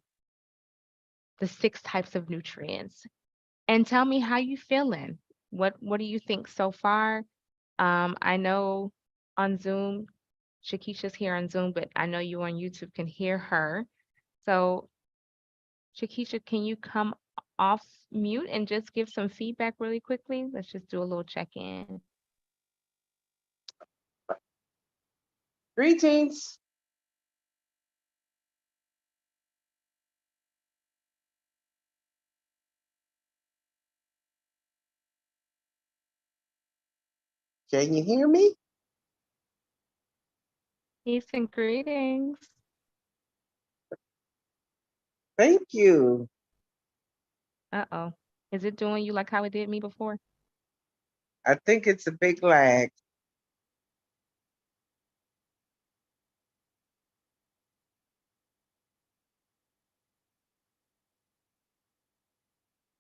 the 6 types of nutrients. And tell me how you feeling. What do you think so far? I know on Zoom, Shakisha's here on Zoom, but I know you on YouTube can hear her. So Shakisha, can you come off mute and just give some feedback really quickly? Let's just do a little check-in. Greetings. Can you hear me? Peace and greetings. Thank you. Uh-oh. Is it doing you like how it did me before? I think it's a big lag.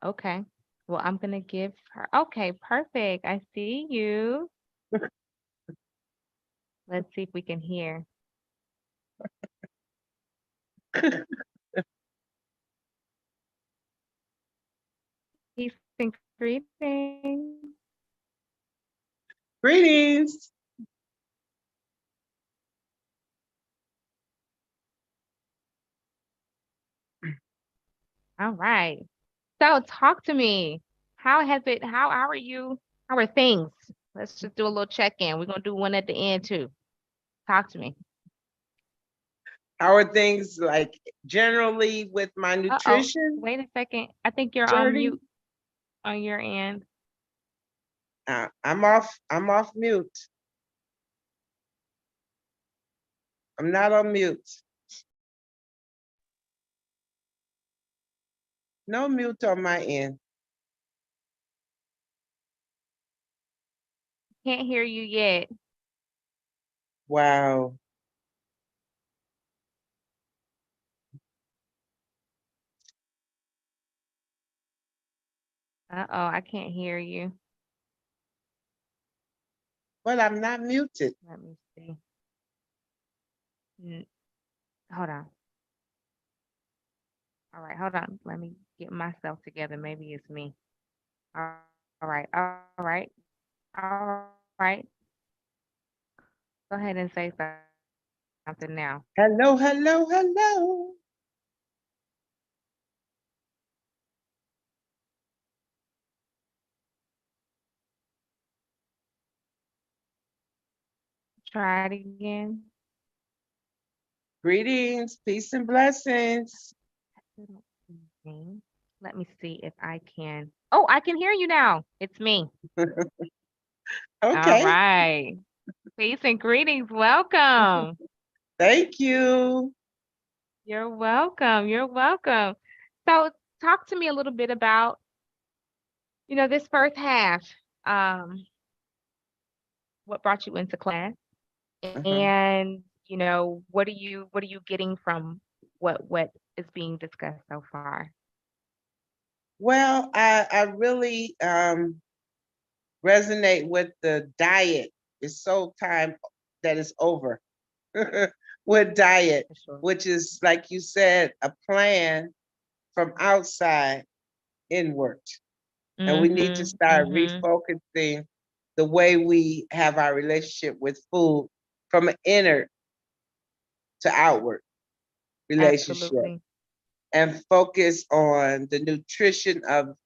Okay. Well, I'm gonna give her. Okay, perfect. I see you. Let's see if we can hear. Peace and greetings. Greetings. All right. So talk to me. How has it, how are you? How are things? Let's just do a little check-in. We're gonna do one at the end too. Talk to me. How are things like generally with my Uh-oh. nutrition Wait a second. I think you're on journey? mute on your end. I'm off mute. I'm not on mute. No mute on my end. Can't hear you yet. Wow. Uh-oh, I can't hear you. But I'm not muted. Let me see. Hold on. All right, hold on. Let me get myself together. Maybe it's me. All all right, all right, all right. Go ahead and say something now. Hello, hello, hello. Try it again. Greetings, peace and blessings. Mhm. Let me see if I can. Oh, I can hear you now. It's me. All Okay, right. Peace and greetings. Welcome. thank you. You're welcome. You're welcome. So, talk to me a little bit about, this first half. Um, what brought you into class, Uh-huh. and what are you getting from what is being discussed so far? Well, I really resonate with the diet. It's so time that it's over with diet, For sure. which is, like you said, a plan from outside inward. And we need to Mhm. start Mhm. refocusing the way we have our relationship with food from an inner to outward relationship, Absolutely. and focus on the nutrition of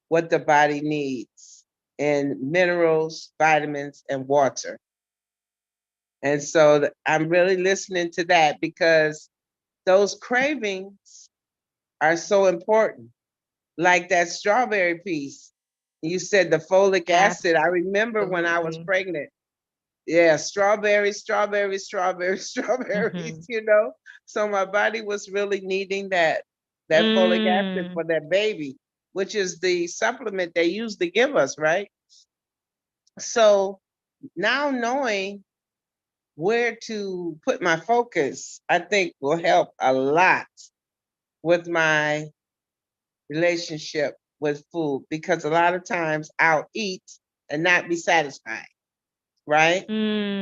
what the body needs in minerals, vitamins, and water. And so I'm really listening to that because those cravings are so important. Like that strawberry piece, you said the folic acid. I remember when I was Absolutely. pregnant. Yeah, strawberries, strawberries, strawberries, strawberries, Mhm. So my body was really needing that folic acid Mm. for that baby, which is the supplement they use to give us, right? So now knowing where to put my focus, I think will help a lot with my relationship with food, because a lot of times I'll eat and not be satisfied, right?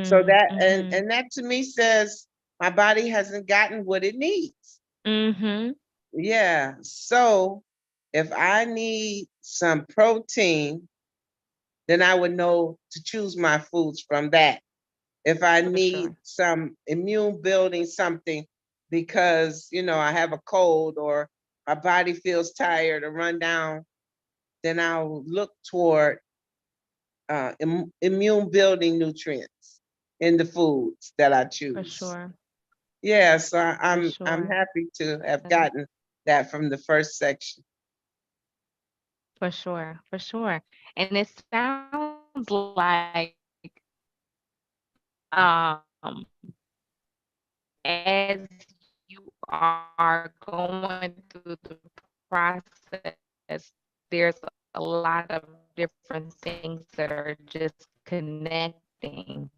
So Mm. that Mhm. and that to me says my body hasn't gotten what it needs. Mhm. Yeah. So if I need some protein, then I would know to choose my foods from that. If I For need sure. some immune building something because, I have a cold or my body feels tired or run down, then I'll look toward immune building nutrients in the foods that I For choose. sure. Yeah, so For I'm sure. happy to have Uh, gotten that from the first section. For sure. For sure. And it sounds like um as you are going through the process, there's a lot of different things that are just connecting,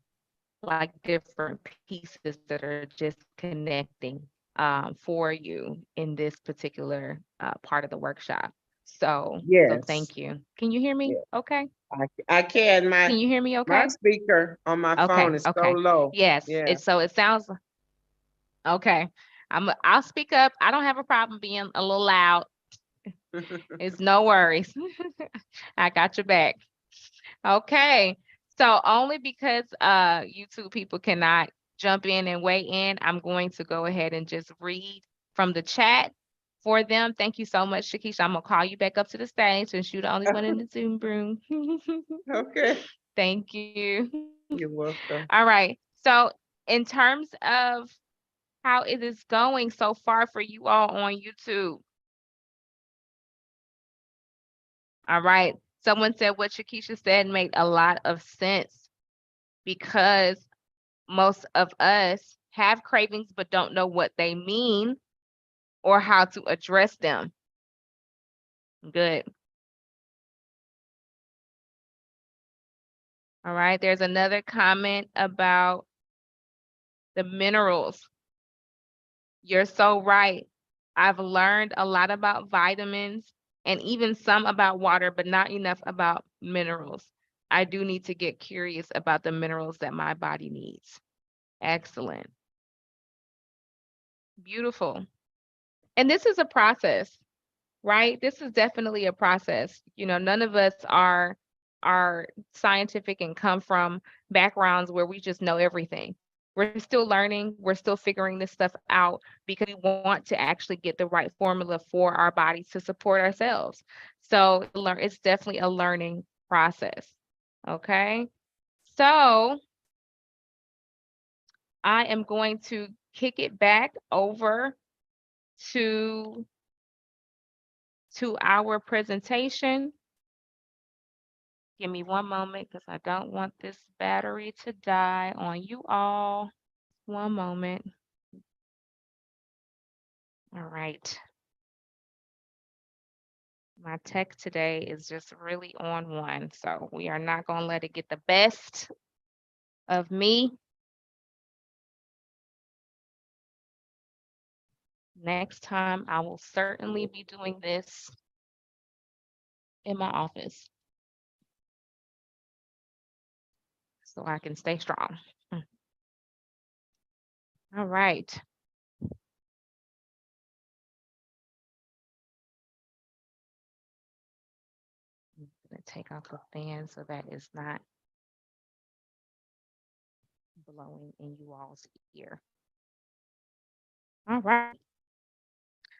like different pieces that are just connecting for you in this particular part of the workshop. So Yes, thank you. Can you hear me? yeah, Okay. I can. Can you hear me My okay? speaker on my Okay. phone is so Okay. low. Yes. Yeah. It sounds okay. I'll speak up. I don't have a problem being a little loud. It's no worries. I got your back. Okay. So only because you two people cannot jump in and weigh in, I'm going to go ahead and just read from the chat for them. Thank you so much, Shakisha. I'm gonna call you back up to the stage since you're the only one in the Zoom room. Okay. Thank you. You're welcome. All right. So in terms of how it is going so far for you all on YouTube. All right. Someone said what Shakisha said made a lot of sense because most of us have cravings but don't know what they mean or how to address them. Good. All right. There's another comment about the minerals. You're so right. I've learned a lot about vitamins and even some about water, but not enough about minerals. I do need to get curious about the minerals that my body needs. Excellent. Beautiful. And this is a process, right? This is definitely a process. None of us are scientific and come from backgrounds where we just know everything. We're still learning, we're still figuring this stuff out because we want to actually get the right formula for our bodies to support ourselves. So it's definitely a learning process. Okay. So I am going to kick it back over to our presentation. Give me one moment because I don't want this battery to die on you all. One moment. All right. My tech today is just really on one, so we are not going to let it get the best of me. Next time, I will certainly be doing this in my office so I can stay strong. All right. I'm going to take off the fan so that it's not blowing in you all's ear. All right.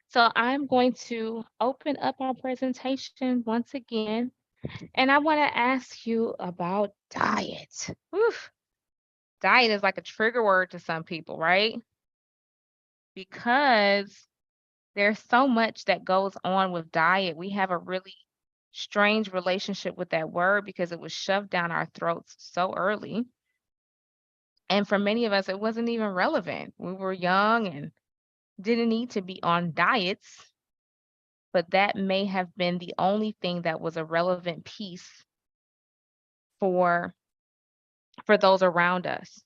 So I'm going to open up our presentation once again, and I want to ask you about diet. Oof. Diet is like a trigger word to some people, right? Because there's so much that goes on with diet. We have a really strange relationship with that word because it was shoved down our throats so early. And for many of us, it wasn't even relevant. We were young and didn't need to be on diets, but that may have been the only thing that was a relevant piece for those around us.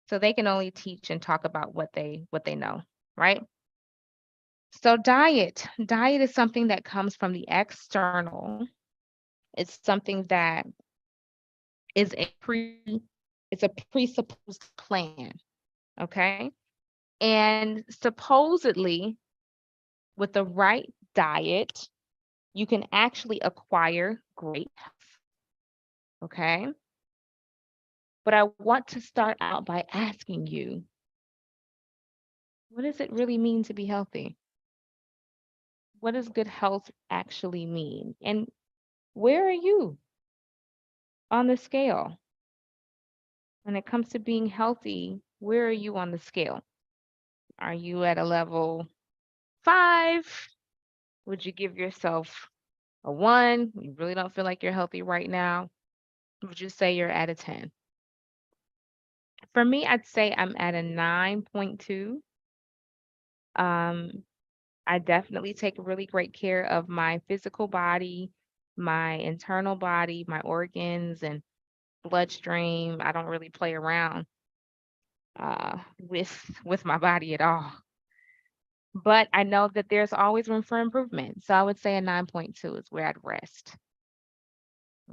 So they can only teach and talk about what they know, right? So diet is something that comes from the external. It's something that is it's a presupposed plan, okay? And supposedly with the right diet, you can actually acquire great health, okay? But I want to start out by asking you, what does it really mean to be healthy? What does good health actually mean? And where are you on the scale? When it comes to being healthy, where are you on the scale? Are you at a level 5? Would you give yourself a 1? You really don't feel like you're healthy right now? Would you say you're at a 10? For me, I'd say I'm at a 9.2. I definitely take really great care of my physical body, my internal body, my organs and bloodstream. I don't really play around with my body at all. But I know that there's always room for improvement. So I would say a 9.2 is where I'd rest.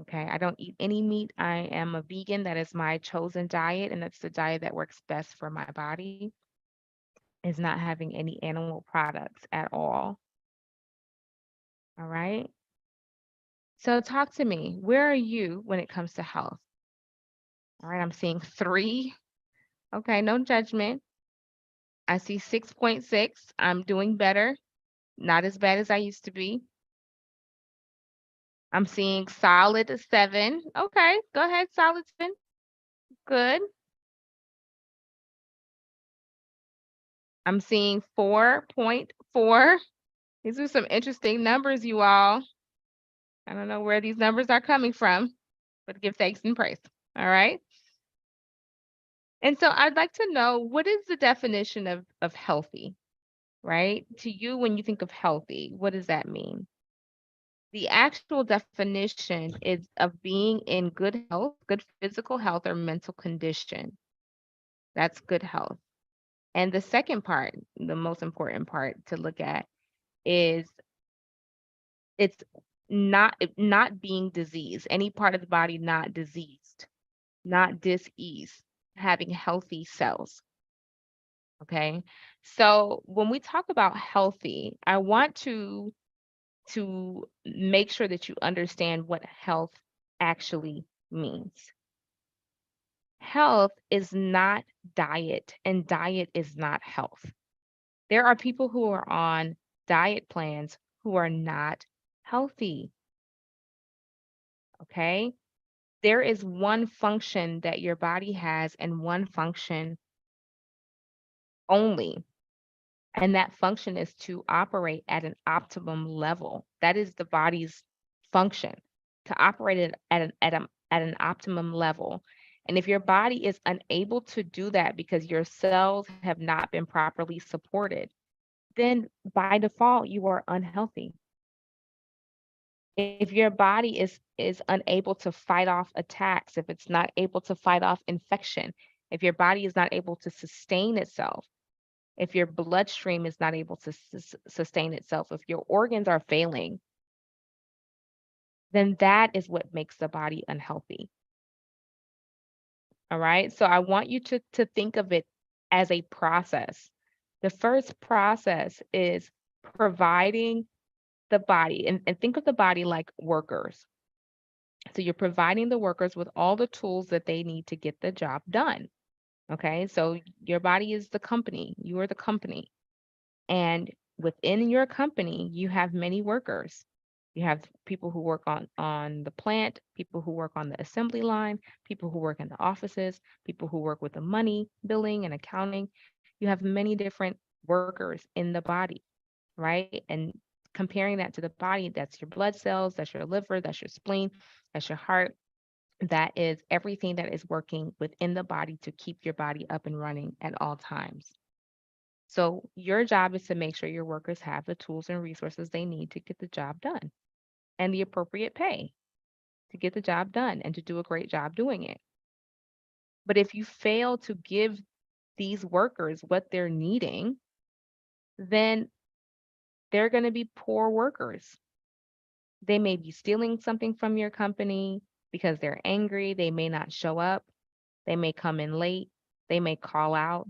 Okay, I don't eat any meat. I am a vegan. That is my chosen diet, and that's the diet that works best for my body, is not having any animal products at all. All right. So talk to me. Where are you when it comes to health? All right, I'm seeing 3. Okay, no judgment. I see 6.6. I'm doing better. Not as bad as I used to be. I'm seeing solid 7. Okay, go ahead, solid 7. Good. I'm seeing 4.4. These are some interesting numbers, you all. I don't know where these numbers are coming from, but give thanks and praise. All right. And so I'd like to know, what is the definition of healthy, right? To you, when you think of healthy, what does that mean? The actual definition is of being in good health, good physical health or mental condition. That's good health. And the second part, the most important part to look at, is it's not being diseased, any part of the body not diseased, not dis-ease, having healthy cells. Okay. So when we talk about healthy, I want to make sure that you understand what health actually means. Health is not diet, and diet is not health. There are people who are on diet plans who are not healthy. Okay. There is one function that your body has and one function only. And that function is to operate at an optimum level. That is the body's function, to operate it at an optimum level. And if your body is unable to do that because your cells have not been properly supported, then by default you are unhealthy. If your body is unable to fight off attacks, if it's not able to fight off infection, if your body is not able to sustain itself, if your bloodstream is not able to sustain itself, if your organs are failing, then that is what makes the body unhealthy. All right. So I want you to think of it as a process. The first process is providing the body, and think of the body like workers. So you're providing the workers with all the tools that they need to get the job done. Okay. So your body is the company, you are the company. And within your company, you have many workers. You have people who work on the plant, people who work on the assembly line, people who work in the offices, people who work with the money, billing and accounting. You have many different workers in the body, right? And comparing that to the body, that's your blood cells, that's your liver, that's your spleen, that's your heart. That is everything that is working within the body to keep your body up and running at all times. So your job is to make sure your workers have the tools and resources they need to get the job done and the appropriate pay to get the job done and to do a great job doing it. But if you fail to give these workers what they're needing, then they're going to be poor workers. They may be stealing something from your company because they're angry. They may not show up. They may come in late. They may call out.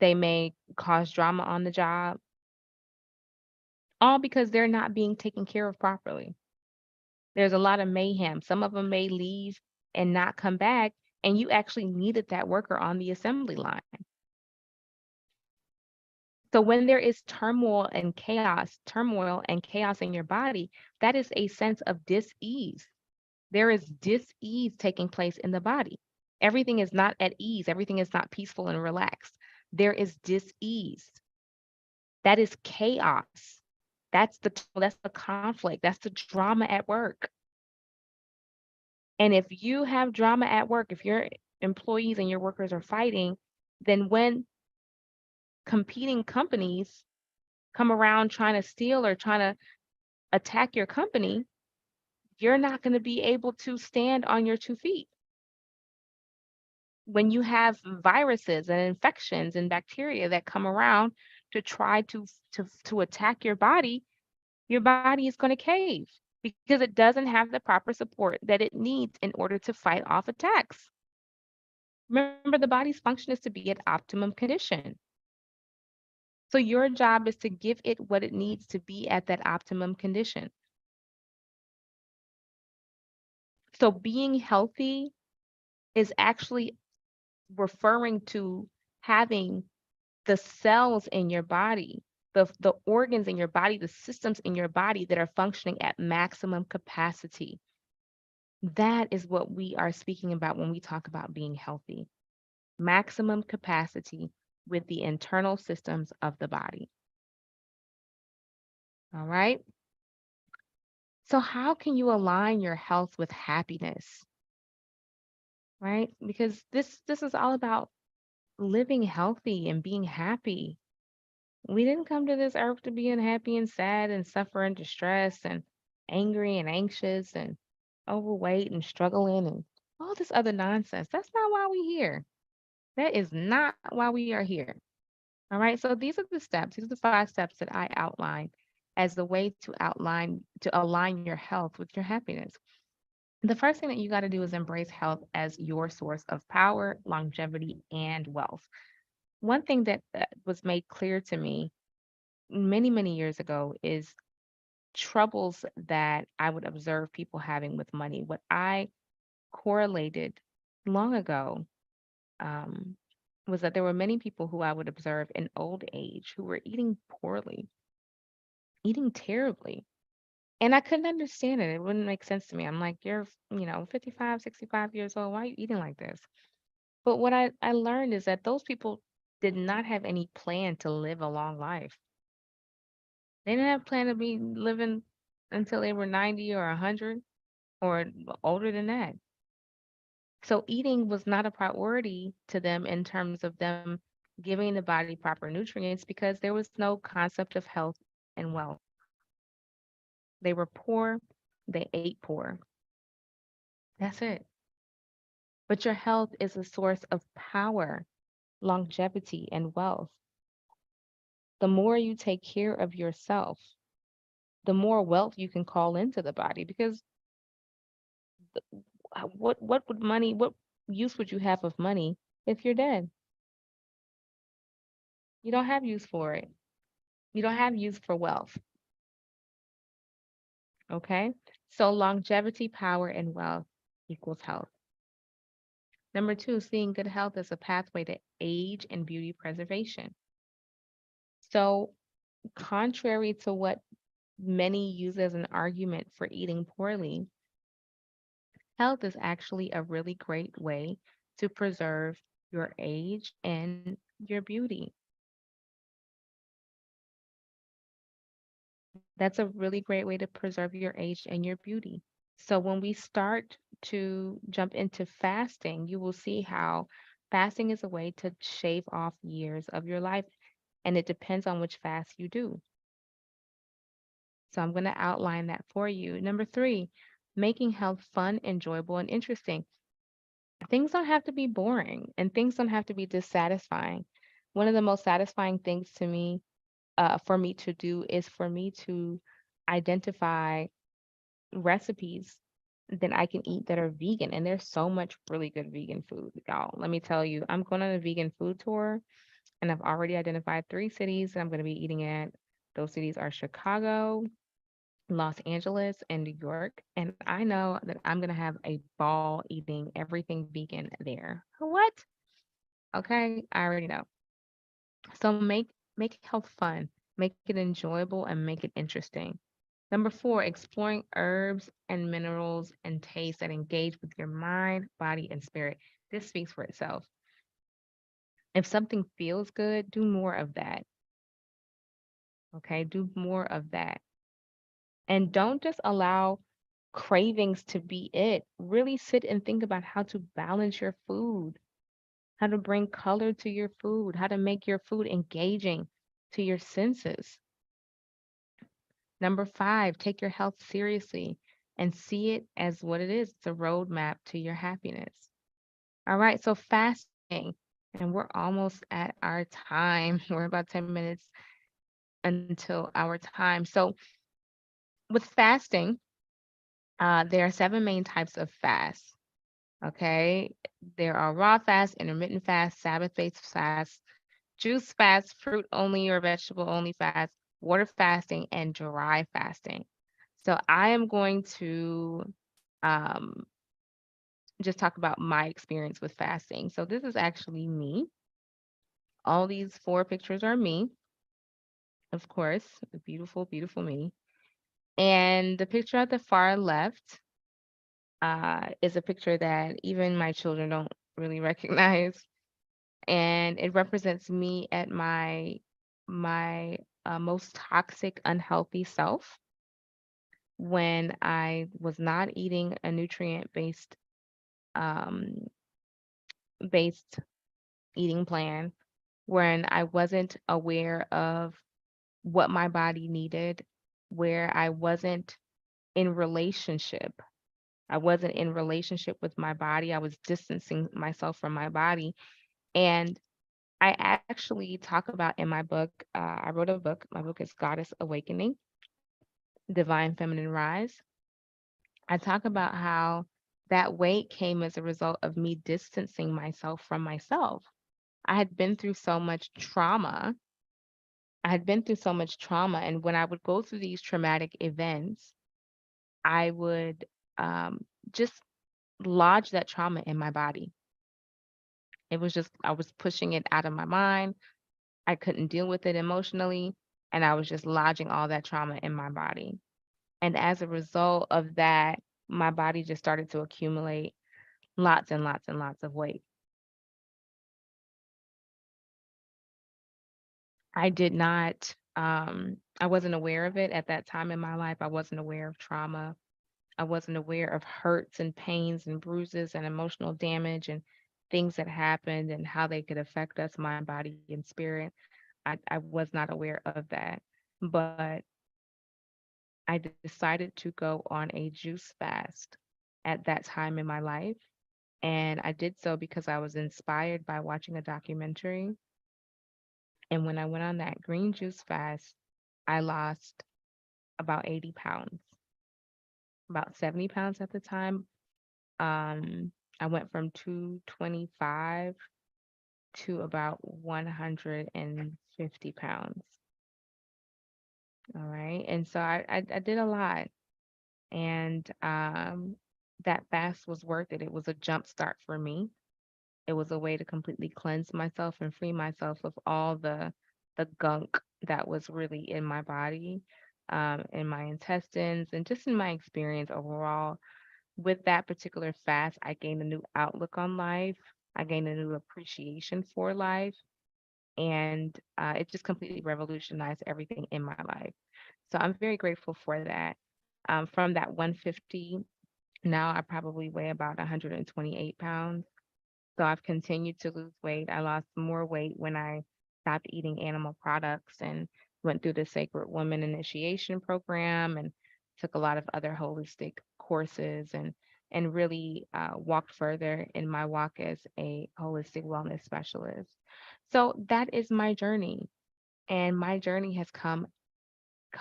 They may cause drama on the job, all because they're not being taken care of properly. There's a lot of mayhem. Some of them may leave and not come back, and you actually needed that worker on the assembly line. So when there is turmoil and chaos in your body, that is a sense of dis-ease. There is dis-ease taking place in the body. Everything is not at ease. Everything is not peaceful and relaxed. There is dis-ease. That is chaos. That's the conflict. That's the drama at work. And if you have drama at work, if your employees and your workers are fighting, then when competing companies come around trying to steal or trying to attack your company, you're not going to be able to stand on your 2 feet. When you have viruses and infections and bacteria that come around to try to attack your body is going to cave because it doesn't have the proper support that it needs in order to fight off attacks. Remember, the body's function is to be at optimum condition. So your job is to give it what it needs to be at that optimum condition. So being healthy is actually referring to having the cells in your body, the organs in your body, the systems in your body that are functioning at maximum capacity. That is what we are speaking about when we talk about being healthy. Maximum capacity with the internal systems of the body. All right. So how can you align your health with happiness? Right? Because this is all about living healthy and being happy. We didn't come to this earth to be unhappy and sad and suffer and distressed and angry and anxious and overweight and struggling and all this other nonsense. That's not why we're here. That is not why we are here. All right. So these are the steps. These are the 5 steps that I outlined as the way to align your health with your happiness. The first thing that you got to do is embrace health as your source of power, longevity, and wealth. One thing that was made clear to me many, many years ago is troubles that I would observe people having with money. What I correlated long ago um, was that there were many people who I would observe in old age who were eating poorly, eating terribly. And I couldn't understand it. It wouldn't make sense to me. I'm like, you're, 55, 65 years old. Why are you eating like this? But what I learned is that those people did not have any plan to live a long life. They didn't have plan to be living until they were 90 or 100 or older than that. So eating was not a priority to them in terms of them giving the body proper nutrients because there was no concept of health and wealth. They were poor, they ate poor. That's it. But your health is a source of power, longevity, and wealth. The more you take care of yourself, the more wealth you can call into the body because what use would you have of money if you're dead? You don't have use for it. You don't have use for wealth. Okay? So longevity, power, and wealth equals health. Number two, seeing good health as a pathway to age and beauty preservation. So, contrary to what many use as an argument for eating poorly, health is actually a really great way to preserve your age and your beauty. That's a really great way to preserve your age and your beauty. So when we start to jump into fasting, you will see how fasting is a way to shave off years of your life, and it depends on which fast you do. So I'm going to outline that for you. Number three, making health fun, enjoyable, and interesting. Things don't have to be boring and things don't have to be dissatisfying. One of the most satisfying things to me, for me to do, is for me to identify recipes that I can eat that are vegan. And there's so much really good vegan food, y'all. Let me tell you, I'm going on a vegan food tour and I've already identified 3 cities that I'm going to be eating at. Those cities are Chicago, Los Angeles, and New York. And I know that I'm going to have a ball eating everything vegan there. What? Okay, I already know. So make health fun, make it enjoyable, and make it interesting. Number four, exploring herbs and minerals and tastes that engage with your mind, body, and spirit. This speaks for itself. If something feels good, do more of that. Okay, do more of that. And don't just allow cravings to be it. Really sit and think about how to balance your food, how to bring color to your food, how to make your food engaging to your senses. Number five, take your health seriously and see it as what it is. It's a roadmap to your happiness. All right, so fasting, and we're almost at our time. We're about 10 minutes until our time. So with fasting, there are 7 main types of fasts. Okay, there are raw fast, intermittent fast, Sabbath-based fast, juice fast, fruit only or vegetable only fast, water fasting, and dry fasting. So I am going to um, just talk about my experience with fasting. So this is actually me. All these 4 pictures are me, of course, the beautiful, beautiful me. And the picture at the far left is a picture that even my children don't really recognize. And it represents me at my most toxic, unhealthy self when I was not eating a nutrient um, based eating plan, when I wasn't aware of what my body needed, where I wasn't in relationship. I wasn't in relationship with my body. I was distancing myself from my body. And I actually talk about in my book, I wrote a book. My book is Goddess Awakening. Divine Feminine Rise, I talk about how that weight came as a result of me distancing myself from myself. I had been through so much trauma. I had been through so much trauma. And when I would go through these traumatic events, I would just lodge that trauma in my body. It was just, I was pushing it out of my mind. I couldn't deal with it emotionally. And I was just lodging all that trauma in my body. And as a result of that, my body just started to accumulate lots and lots and lots of weight. I did not, I wasn't aware of it at that time in my life. I wasn't aware of trauma. I wasn't aware of hurts and pains and bruises and emotional damage and things that happened and how they could affect us, mind, body, and spirit. I was not aware of that. But I decided to go on a juice fast at that time in my life. And I did so because I was inspired by watching a documentary. And when I went on that green juice fast, I lost about 80 pounds, about 70 pounds at the time. I went from 225 to about 150 pounds. All right. And so I did a lot. And that fast was worth it. It was a jump start for me. It was a way to completely cleanse myself and free myself of all the gunk that was really in my body, in my intestines, and just in my experience overall. With that particular fast, I gained a new outlook on life. I gained a new appreciation for life, and it just completely revolutionized everything in my life. So I'm very grateful for that. From that 150, now I probably weigh about 128 pounds. So I've continued to lose weight. I lost more weight when I stopped eating animal products and went through the Sacred Woman Initiation program and took a lot of other holistic courses and really walked further in my walk as a holistic wellness specialist. So that is my journey, and my journey has come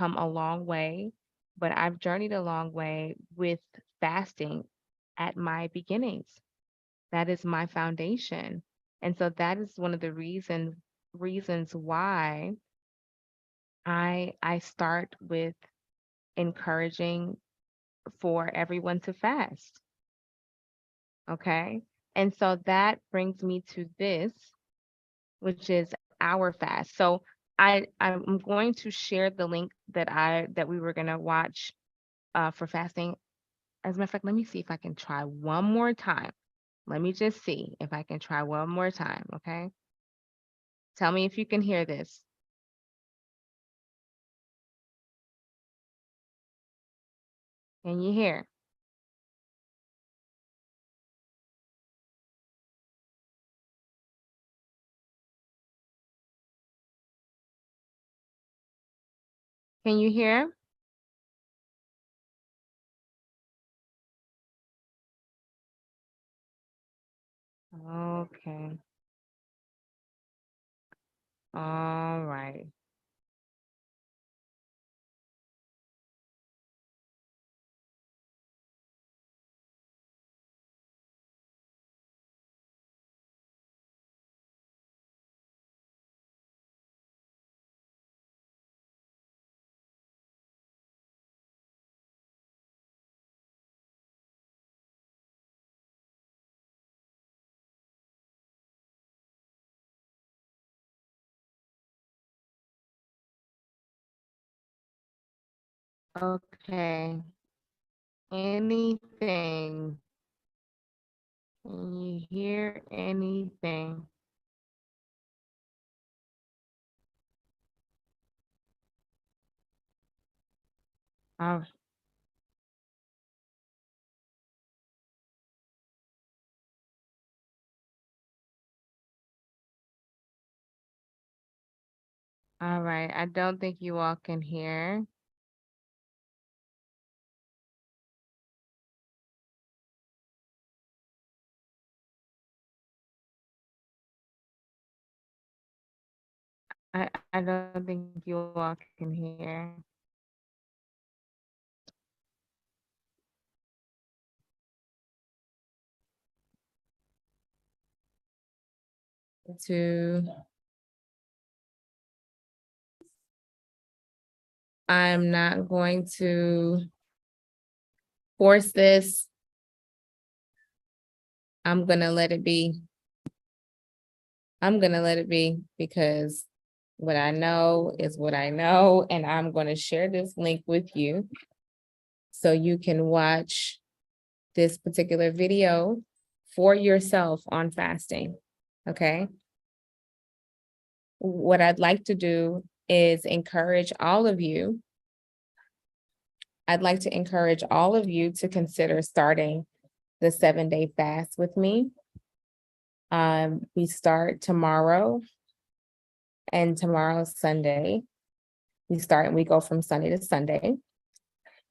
a long way, but I've journeyed a long way with fasting at my beginnings. That is my foundation. And so that is one of the reasons why I start with encouraging for everyone to fast. Okay. And so that brings me to this, which is our fast. So I'm going to share the link that we were gonna watch for fasting. As a matter of fact, let me see if I can try one more time. Let me just see if I can try one more time, okay? Tell me if you can hear this. Can you hear? Can you hear? Okay. All right. Okay. Anything? Can you hear anything? Oh, all right. I don't think you all can hear. I don't think you all can hear. I'm not going to force this. I'm gonna let it be. I'm gonna let it be because what I know is what I know, and I'm gonna share this link with you so you can watch this particular video for yourself on fasting, okay? What I'd like to do is encourage all of you. I'd like to encourage all of you to consider starting the 7-day fast with me. We start tomorrow, and tomorrow's Sunday. We go from Sunday to Sunday.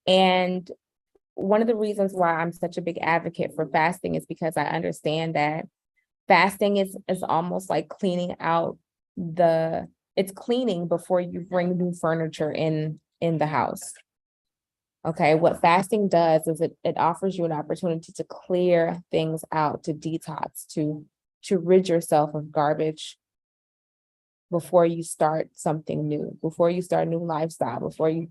And one of the reasons why I'm such a big advocate for fasting is because I understand that fasting is almost like cleaning out it's cleaning before you bring new furniture in the house. Okay, what fasting does is it offers you an opportunity to clear things out, to detox, to rid yourself of garbage before you start something new, before you start a new lifestyle, before you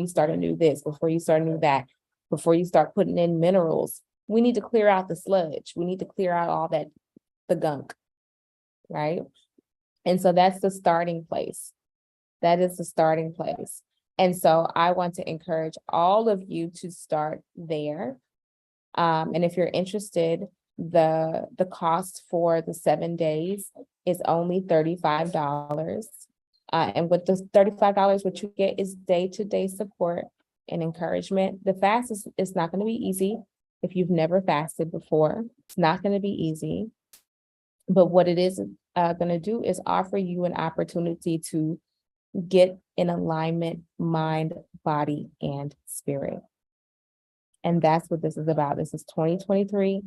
start a new this, before you start a new that, before you start putting in minerals. We need to clear out the sludge. We need to clear out all that, the gunk, right? And so that's the starting place. That is the starting place. And so I want to encourage all of you to start there. And if you're interested, the cost for the 7 days is only $35. And with the $35, what you get is day-to-day support and encouragement. The fast is not going to be easy if you've never fasted before. It's not going to be easy. But what it is going to do is offer you an opportunity to get in alignment, mind, body, and spirit. And that's what this is about. This is 2023.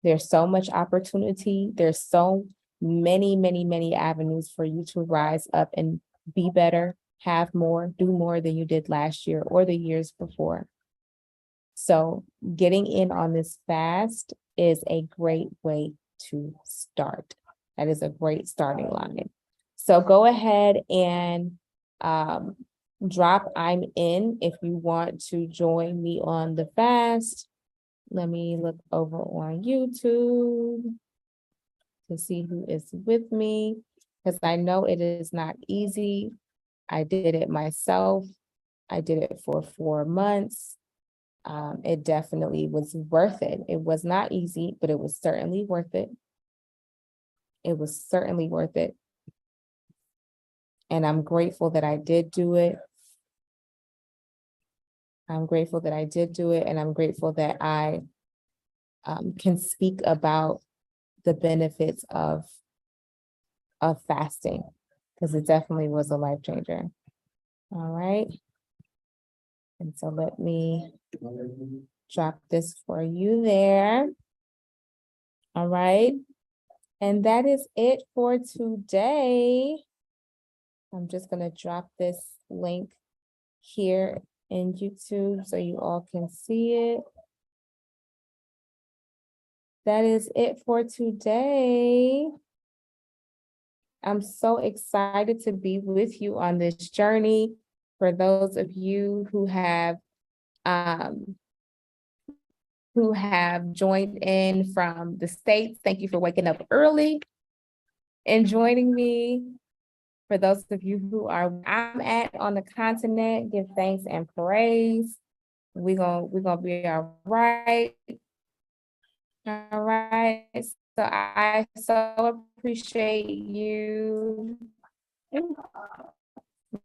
There's so much opportunity. There's so many, many, many avenues for you to rise up and be better, have more, do more than you did last year or the years before. So getting in on this fast is a great way to start. That is a great starting line. So go ahead and drop I'm in if you want to join me on the fast. Let me look over on YouTube to see who is with me, because I know it is not easy. I did it myself. I did it for 4 months. It definitely was worth it. It was not easy, but it was certainly worth it. It was certainly worth it. And I'm grateful that I did do it. I'm grateful that I did do it, and I'm grateful that I can speak about the benefits of fasting, because it definitely was a life changer. All right. And so let me drop this for you there. All right. And that is it for today. I'm just going to drop this link here in YouTube so you all can see it. That is it for today. I'm so excited to be with you on this journey. For those of you who have joined in from the States, thank you for waking up early and joining me. For those of you who are where I'm at on the continent, give thanks and praise. We're gonna be all right. All right. So I so appreciate you.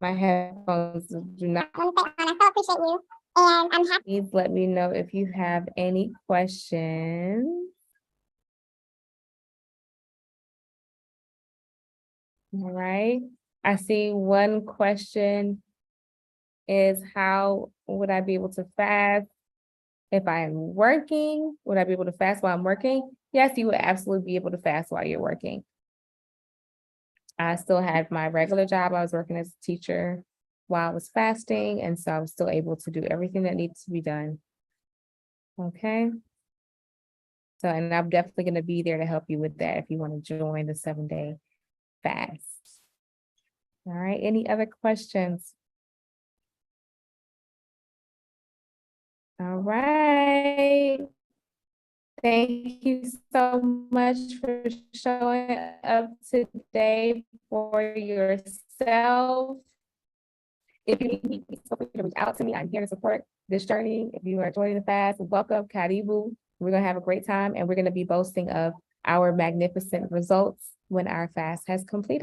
My headphones do not. I so appreciate you. And I'm happy. Please let me know if you have any questions. All right. I see one question is, how would I be able to fast if I am working? Would I be able to fast while I'm working? Yes, you would absolutely be able to fast while you're working. I still had my regular job. I was working as a teacher while I was fasting, and so I was still able to do everything that needs to be done. Okay. So, and I'm definitely going to be there to help you with that if you want to join the 7-day fast. All right, any other questions? All right. Thank you so much for showing up today for yourself. If you need me, please feel free to reach out to me. I'm here to support this journey. If you are joining the fast, welcome, Karibu. We're gonna have a great time and we're gonna be boasting of our magnificent results when our fast has completed.